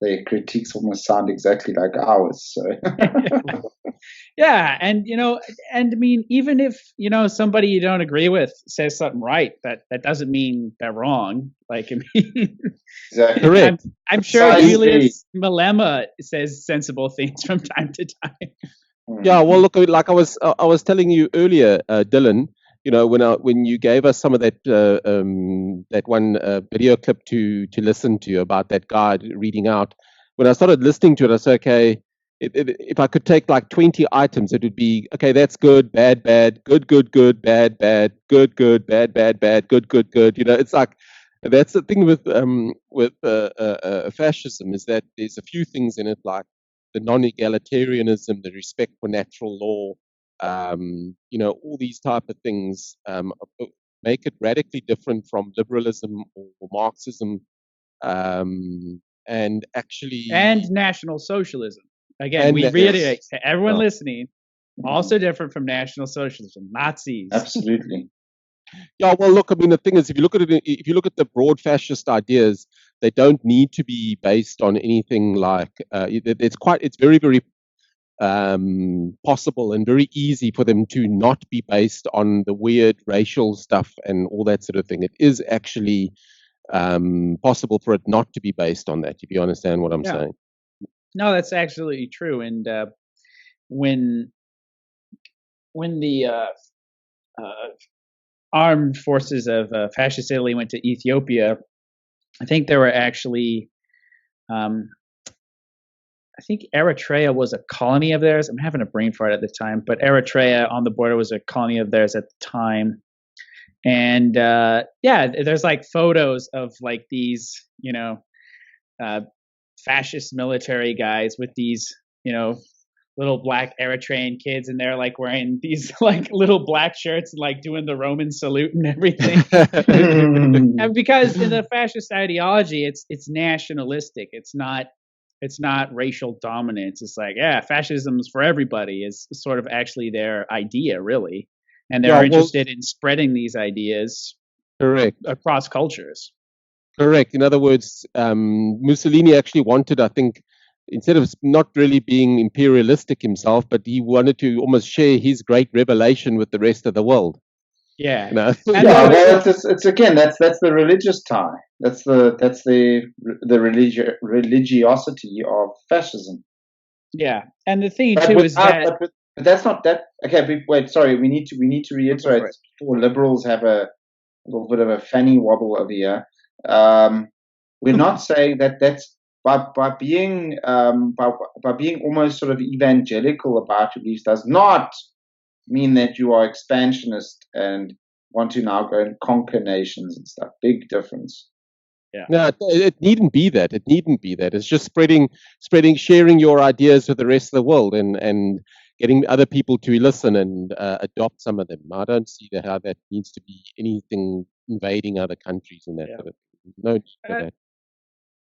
their critiques almost sound exactly like ours. So yeah, and I mean, even if somebody you don't agree with says something right, that doesn't mean they're wrong. Like, I mean, exactly. I'm sure Julius Malema says sensible things from time to time. Yeah, well, look, like I was telling you earlier, Dylan. When you gave us some of that that one video clip to listen to about that guy reading out, when I started listening to it, I said, okay, if I could take like 20 items, it would be, okay, that's good, bad, bad, good, good, good, bad, bad, good, good, bad, bad, bad, good, good, good. It's like, that's the thing with fascism, is that there's a few things in it, like the non-egalitarianism, the respect for natural law, all these type of things make it radically different from liberalism or Marxism, and actually and National Socialism. Again, we reiterate to everyone listening, also different from National Socialism, Nazis. Absolutely. Yeah, well, look, I mean, the thing is, if you look at the broad fascist ideas, they don't need to be based on anything like it's very, very possible and very easy for them to not be based on the weird racial stuff and all that sort of thing. It is actually possible for it not to be based on that, if you understand what I'm saying. No, that's absolutely true. And when the armed forces of fascist Italy went to Ethiopia, I think there were actually I think Eritrea was a colony of theirs. I'm having a brain fart at the time, but Eritrea on the border was a colony of theirs at the time. And there's like photos of like these, fascist military guys with these, little black Eritrean kids, and they're like wearing these like little black shirts and like doing the Roman salute and everything. And because in the fascist ideology, it's nationalistic. It's not racial dominance. It's like, fascism's for everybody is sort of actually their idea, really. And they're interested in spreading these ideas across cultures. Correct. In other words, Mussolini actually wanted, I think, instead of not really being imperialistic himself, but he wanted to almost share his great revelation with the rest of the world. Yeah. It's again, that's the religious tie. That's the religiosity of fascism. Yeah, and the thing too is that. But that's not that. Okay, wait. Sorry, we need to reiterate. Before liberals have a little bit of a fanny wobble over here. We're not saying that's by being almost sort of evangelical about your beliefs does not mean that you are expansionist and want to now go and conquer nations and stuff. Big difference. Yeah. No, it needn't be that. It needn't be that. It's just sharing your ideas with the rest of the world, and getting other people to listen and adopt some of them. I don't see how that needs to be anything invading other countries and that sort of thing. No need for that.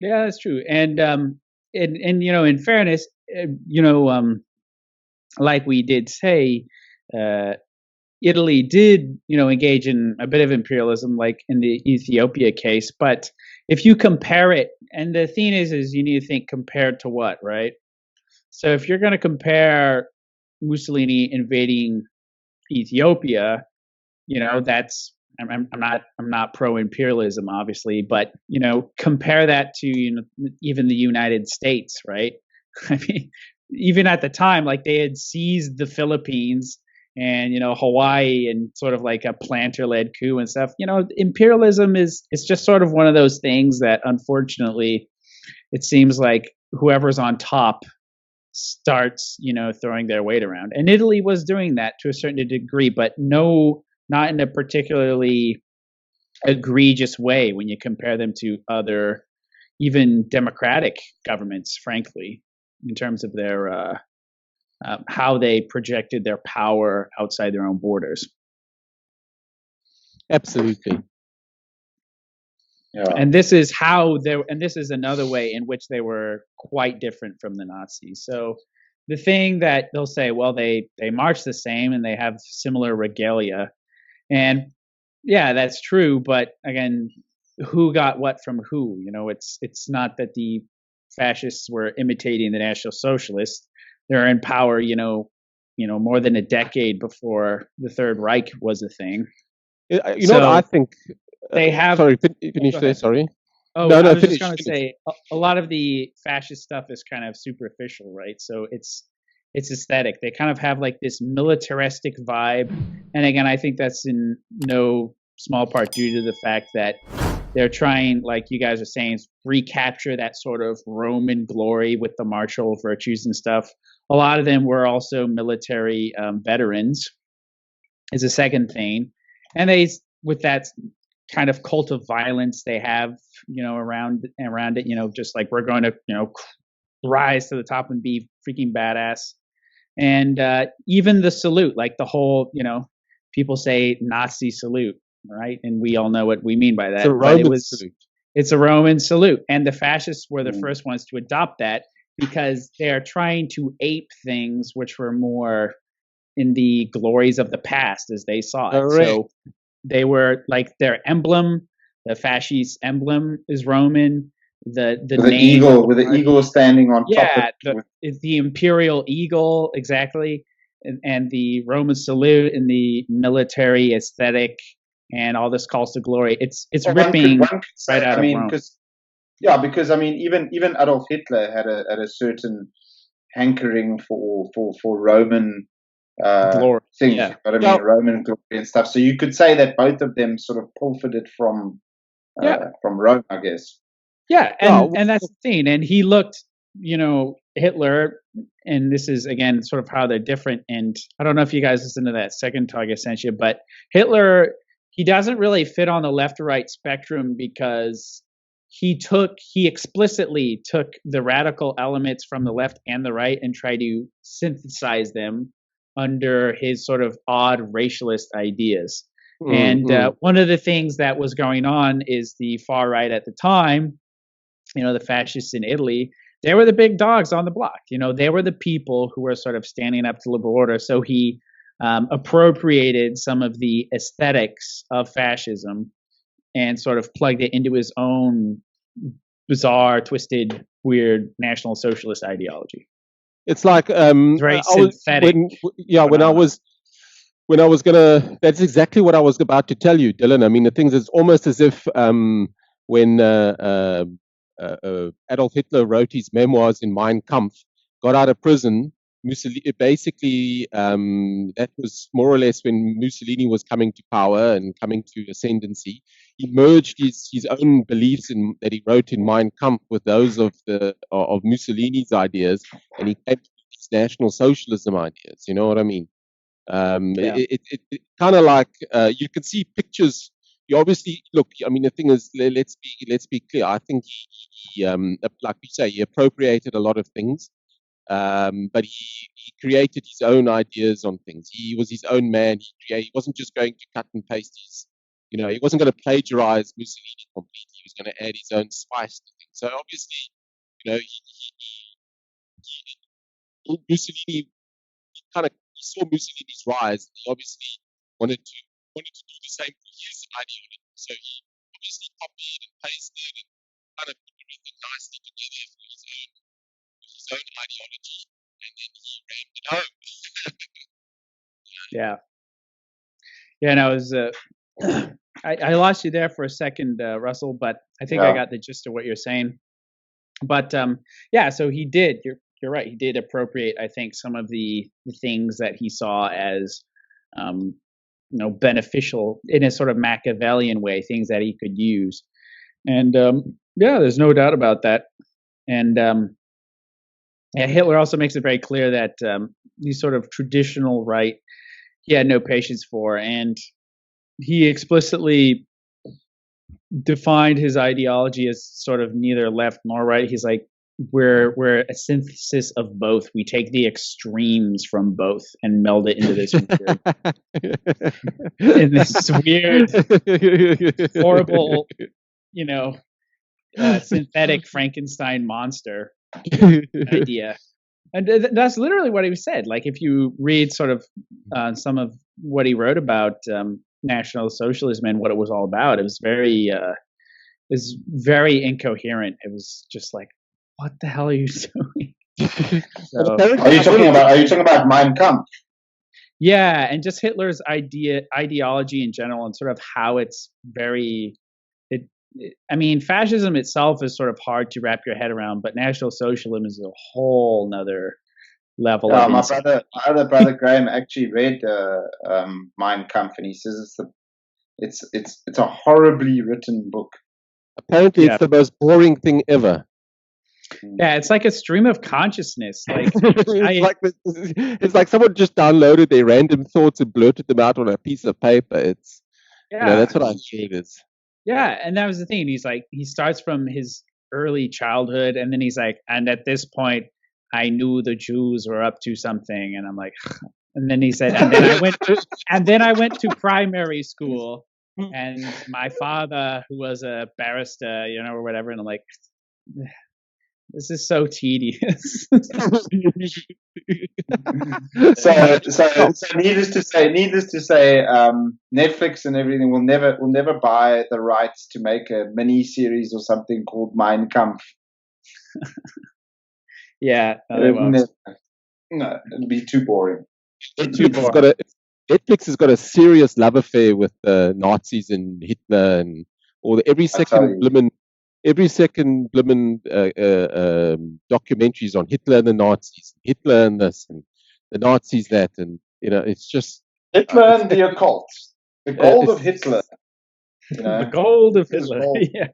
Yeah, that's true. And in fairness, like we did say, Italy did, engage in a bit of imperialism, like in the Ethiopia case. But if you compare it, and the thing is you need to think compared to what, right? So if you're going to compare Mussolini invading Ethiopia, that's I'm not pro imperialism, obviously, but compare that to even the United States, right? I mean, even at the time, like they had seized the Philippines and Hawaii and sort of like a planter-led coup and stuff. Imperialism it's just sort of one of those things that unfortunately it seems like whoever's on top starts throwing their weight around, and Italy was doing that to a certain degree, but not in a particularly egregious way when you compare them to other even democratic governments, frankly, in terms of their how they projected their power outside their own borders. Absolutely. Yeah. And this is another way in which they were quite different from the Nazis. So the thing that they'll say, well, they march the same and they have similar regalia. And yeah, that's true. But again, who got what from who? It's not that the fascists were imitating the National Socialists. They're in power, more than a decade before the Third Reich was a thing. What I think? They have. Sorry, finish there. Sorry. Oh, no, I was finish, just going to say a lot of the fascist stuff is kind of superficial, right? So it's aesthetic. They kind of have like this militaristic vibe, and again, I think that's in no small part due to the fact that they're trying, like you guys are saying, recapture that sort of Roman glory with the martial virtues and stuff. A lot of them were also military veterans, is a second thing, and with that kind of cult of violence they have, around it, just like we're going to, rise to the top and be freaking badass. And even the salute, like the whole, people say Nazi salute, right? And we all know what we mean by that. It's a Roman salute. It's a Roman salute. And the fascists were the first ones to adopt that because they're trying to ape things which were more in the glories of the past as they saw it. Right. So they were like their emblem, the fascist emblem is Roman. The name with the eagle standing on top. The imperial eagle, exactly, and the Roman salute and the military aesthetic and all this calls to glory. It's ripping right out of Rome. Because even Adolf Hitler had a certain hankering for Roman glory things. Yeah. But Roman glory and stuff. So you could say that both of them sort of pilfered it from Rome, I guess. Yeah, and that's the thing. And he looked, Hitler, and this is again sort of how they're different. And I don't know if you guys listened to that second talk I sent you, but Hitler, he doesn't really fit on the left or right spectrum because he explicitly took the radical elements from the left and the right and tried to synthesize them under his sort of odd racialist ideas. And one of the things that was going on is the far right at the time, the fascists in Italy, they were the big dogs on the block. They were the people who were sort of standing up to liberal order. So he appropriated some of the aesthetics of fascism and sort of plugged it into his own bizarre, twisted, weird National Socialist ideology. It's like very synthetic. When I was gonna, that's exactly what I was about to tell you, Dylan. I mean, the things, it's almost as if when Adolf Hitler wrote his memoirs in Mein Kampf, got out of prison, Mussolini, basically, that was more or less when Mussolini was coming to power and coming to ascendancy. He merged his own beliefs that he wrote in Mein Kampf with those of Mussolini's ideas, and he came to these National Socialism ideas. You know what I mean? It kind of like you can see pictures. You obviously look. I mean, the thing is, let's be clear. I think he like you say, he appropriated a lot of things, but he created his own ideas on things. He was his own man. He wasn't just going to cut and paste his. He wasn't going to plagiarize Mussolini completely. He was going to add his own spice to things. So obviously, Mussolini kind of saw Mussolini's rise. And he obviously wanted to do the same for his ideology. So he obviously copied and pasted and kind of put everything nicely together for his own ideology, and then he rammed it home. Yeah. Yeah, no, it was I lost you there for a second, Russell, but I think I got the gist of what you're saying. But yeah, so he did. You're right. He did appropriate, I think, some of the things that he saw as beneficial in a sort of Machiavellian way, things that he could use. And yeah, there's no doubt about that. And yeah, Hitler also makes it very clear that these sort of traditional right, he had no patience for, and he explicitly defined his ideology as sort of neither left nor right. He's like, we're a synthesis of both. We take the extremes from both and meld it into this weird, horrible, synthetic Frankenstein monster idea. And that's literally what he said. Like, if you read sort of some of what he wrote about National Socialism and what it was all about, it was very incoherent. It was just like, what the hell are you doing? So, are you talking about Mein Kampf? Yeah, and just Hitler's ideology in general, and sort of how it's very. I mean, fascism itself is sort of hard to wrap your head around, but National Socialism is a whole nother level. Yeah, my other brother Graham actually read Mein Kampf, and he says it's a horribly written book. Apparently, it's the most boring thing ever. Yeah, it's like a stream of consciousness. Like it's like someone just downloaded their random thoughts and blurted them out on a piece of paper. That's what I feel it is. Yeah, and that was the thing. He's like, he starts from his early childhood, and then he's like, and at this point, I knew the Jews were up to something, and I'm like, and then he said, and then I went to primary school, and my father, who was a barrister, or whatever, and I'm like, this is so tedious. so needless to say, Netflix and everything will never buy the rights to make a mini series or something called Mein Kampf. Yeah, they won't. No, it'd be too boring. Netflix has got a serious love affair with the Nazis and Hitler and every second documentaries on Hitler and the Nazis, Hitler and this, and the Nazis that, and it's just Hitler and the occult, the gold of Hitler. The gold of Hitler. Yeah.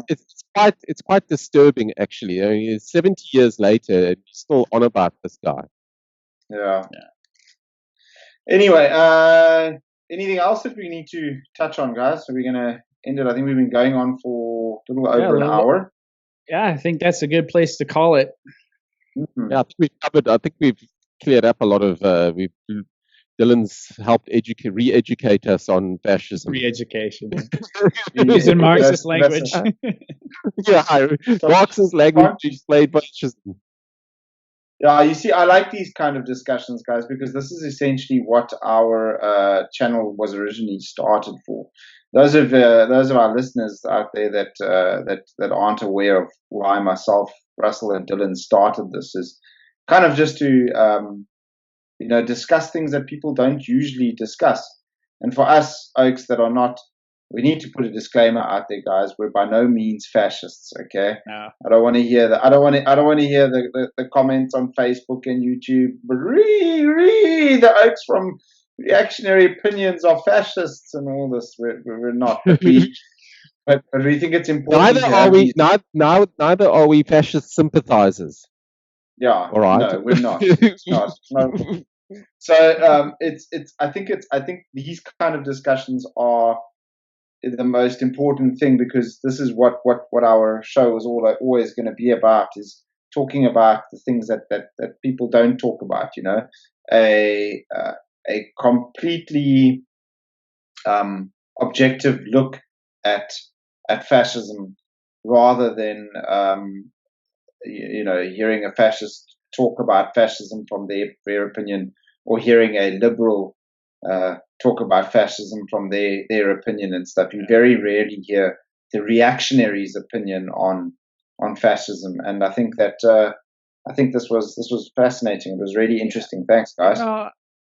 It's quite disturbing, actually. I mean, 70 years later, and you're still on about this guy. Yeah. Anyway, anything else that we need to touch on, guys? So we're gonna end it. I think we've been going on for a little over an hour. Yeah, I think that's a good place to call it. Mm-hmm. Yeah, I think we've cleared up a lot of. Dylan's helped re-educate us on fascism. Re-education. Using Marxist language. Yeah, Marxist language displayed fascism. Yeah, you see, I like these kind of discussions, guys, because this is essentially what our channel was originally started for. Those of our listeners out there that aren't aware of why myself, Russell, and Dylan started this is kind of just to discuss things that people don't usually discuss. And for us, oaks that are not, we need to put a disclaimer out there, guys. We're by no means fascists, okay? No. I don't want to hear that. I don't want to hear the comments on Facebook and YouTube. But the oaks from Reactionary Opinions are fascists and all this. We're not. But we think it's important. Neither are we fascist sympathizers. Yeah. All right. No, we're not. No. So I think these kind of discussions are the most important thing, because this is what our show is always going to be about, is talking about the things that people don't talk about. A completely objective look at fascism, rather than hearing a fascist talk about fascism from their opinion, or hearing a liberal talk about fascism from their opinion and stuff. You very rarely hear the reactionary's opinion on fascism, and I think that this was fascinating. It was really interesting. Thanks, guys.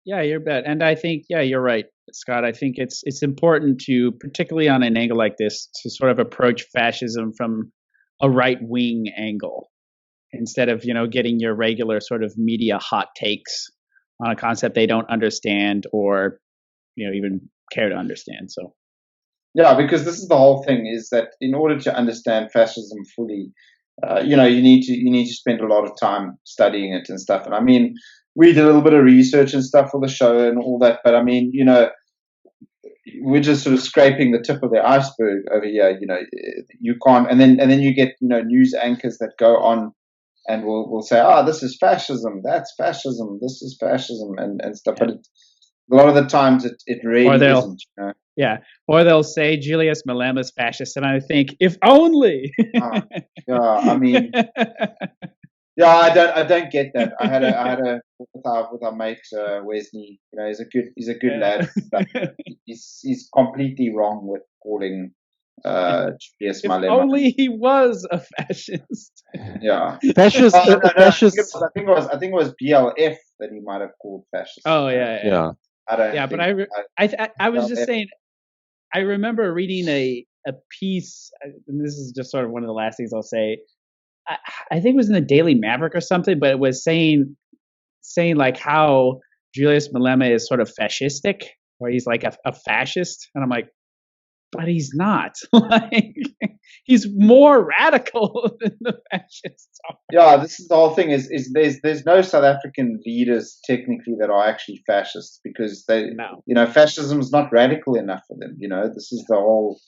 Yeah, you bet. And I think, yeah, you're right, Scott. I think it's important to, particularly on an angle like this, to sort of approach fascism from a right wing angle, instead of getting your regular sort of media hot takes on a concept they don't understand, or even care to understand. So yeah, because this is the whole thing, is that in order to understand fascism fully, you need to spend a lot of time studying it and stuff. And I mean, we did a little bit of research and stuff for the show and all that, but I mean, we're just sort of scraping the tip of the iceberg over here. You can't, and then you get news anchors that go on and will say, this is fascism, that's fascism, this is fascism, and stuff. But a lot of the times it really isn't. Yeah, or they'll say Julius Malema's fascist, and I think, if only. Yeah, I mean, yeah, I don't get that. I had a with our mate Wesley. He's a good lad. He's completely wrong with calling Julius Malema. If only he was a fascist. Yeah, fascist. Fascist. I think it was BLF that he might have called fascist. Oh yeah. I don't. Yeah, but I was just saying. I remember reading a piece, and this is just sort of one of the last things I'll say. I think it was in the Daily Maverick or something, but it was saying like how Julius Malema is sort of fascistic, or he's like a fascist, and I'm like, but he's not. Like, he's more radical than the fascists are. Yeah, this is the whole thing. Is there's no South African leaders technically that are actually fascists, because fascism is not radical enough for them. This is the whole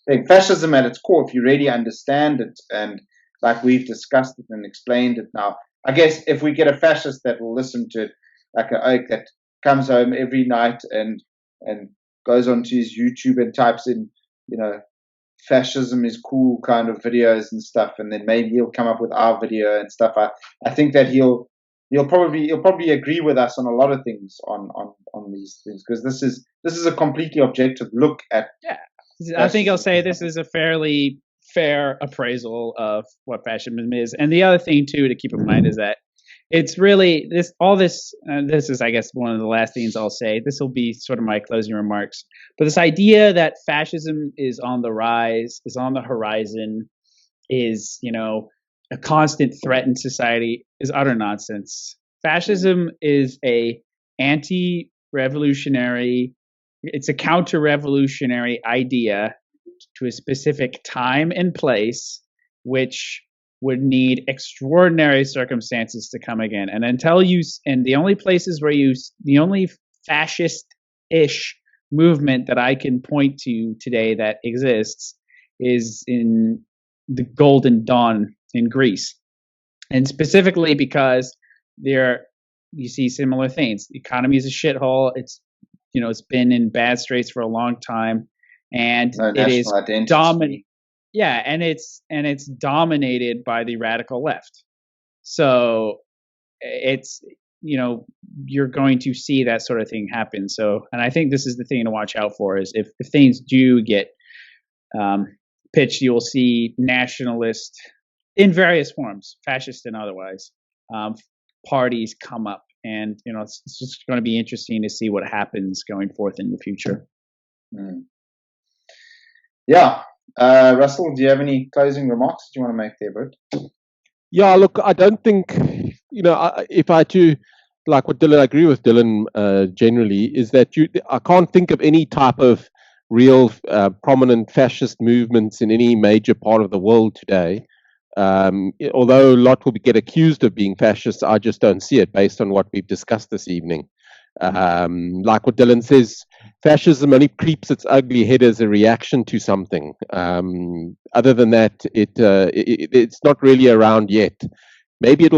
thing. Fascism at its core, if you really understand it, and like we've discussed it and explained it now, I guess if we get a fascist that will listen to it, like an oak that comes home every night and goes onto his YouTube and types in, fascism is cool kind of videos and stuff, and then maybe he'll come up with our video and stuff. I think that he'll probably agree with us on a lot of things on these things, because this is a completely objective look at. Yeah, I think he'll say this is a fairly fair appraisal of what fascism is. And the other thing too to keep in mind is that it's really this is, I guess, one of the last things I'll say. This will be sort of my closing remarks. But this idea that fascism is on the rise, is on the horizon, is, a constant threat in society, is utter nonsense. Fascism is a anti-revolutionary, it's a counter-revolutionary idea to a specific time and place, which would need extraordinary circumstances to come again. And the only places where the only fascist-ish movement that I can point to today that exists is in the Golden Dawn in Greece. And specifically because you see similar things. The economy is a shithole. It's been in bad straits for a long time, and it is dominant. Yeah, and it's dominated by the radical left. So it's you're going to see that sort of thing happen. So, and I think this is the thing to watch out for, is if things do get pitched, you will see nationalist in various forms, fascist and otherwise, parties come up, and it's just going to be interesting to see what happens going forth in the future. Yeah. Russell, do you have any closing remarks that you want to make there, Bert? Yeah, look, I don't think, if I had to, like what Dylan, I agree with Dylan generally, is that I can't think of any type of real prominent fascist movements in any major part of the world today. Although a lot will get accused of being fascist, I just don't see it based on what we've discussed this evening. Like what Dylan says, fascism only creeps its ugly head as a reaction to something. Other than that, it's not really around yet. Maybe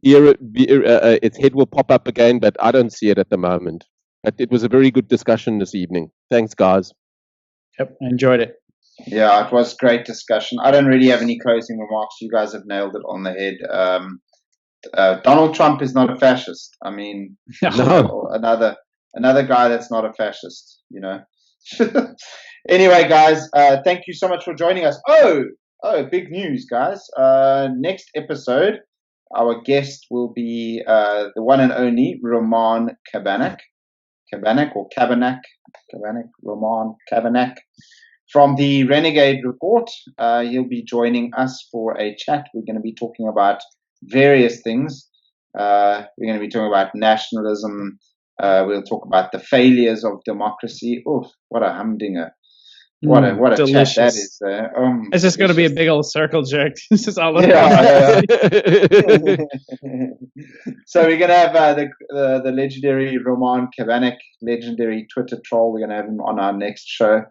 its head will pop up again, but I don't see it at the moment. But it was a very good discussion this evening. Thanks, guys. Yep, I enjoyed it. Yeah, it was great discussion. I don't really have any closing remarks. You guys have nailed it on the head. Donald Trump is not a fascist. I mean, No. another guy that's not a fascist, you know. Anyway, guys, thank you so much for joining us. Oh, big news, guys. Next episode, our guest will be the one and only Roman Cabanak, Roman Cabanak from the Renegade Report. He'll be joining us for a chat. We're going to be talking about various things. We're going to be talking about nationalism. We'll talk about the failures of democracy. Oh, what a humdinger. What a delicious chat that is. It's just going to be a big old circle jerk. This is all over. Yeah. So we're going to have the legendary Roman Cabanak, legendary Twitter troll. We're going to have him on our next show.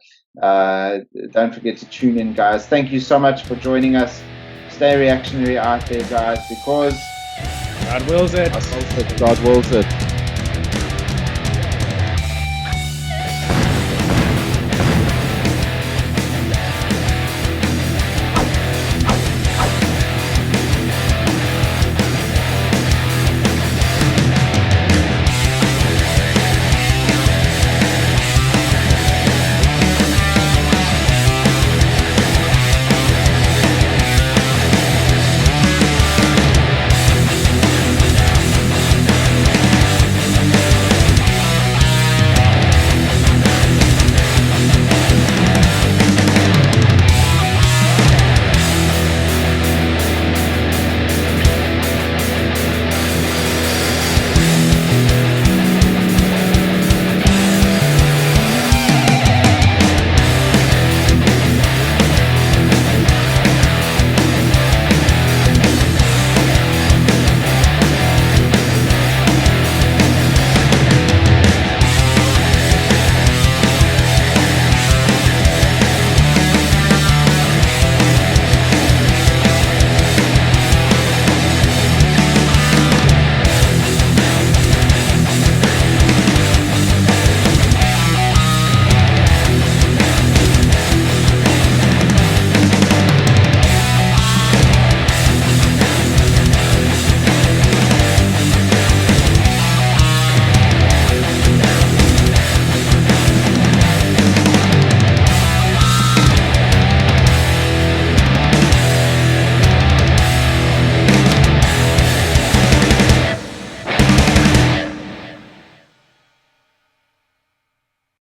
Don't forget to tune in, guys. Thank you so much for joining us. Stay reactionary out there, guys, because God wills it. God wills it.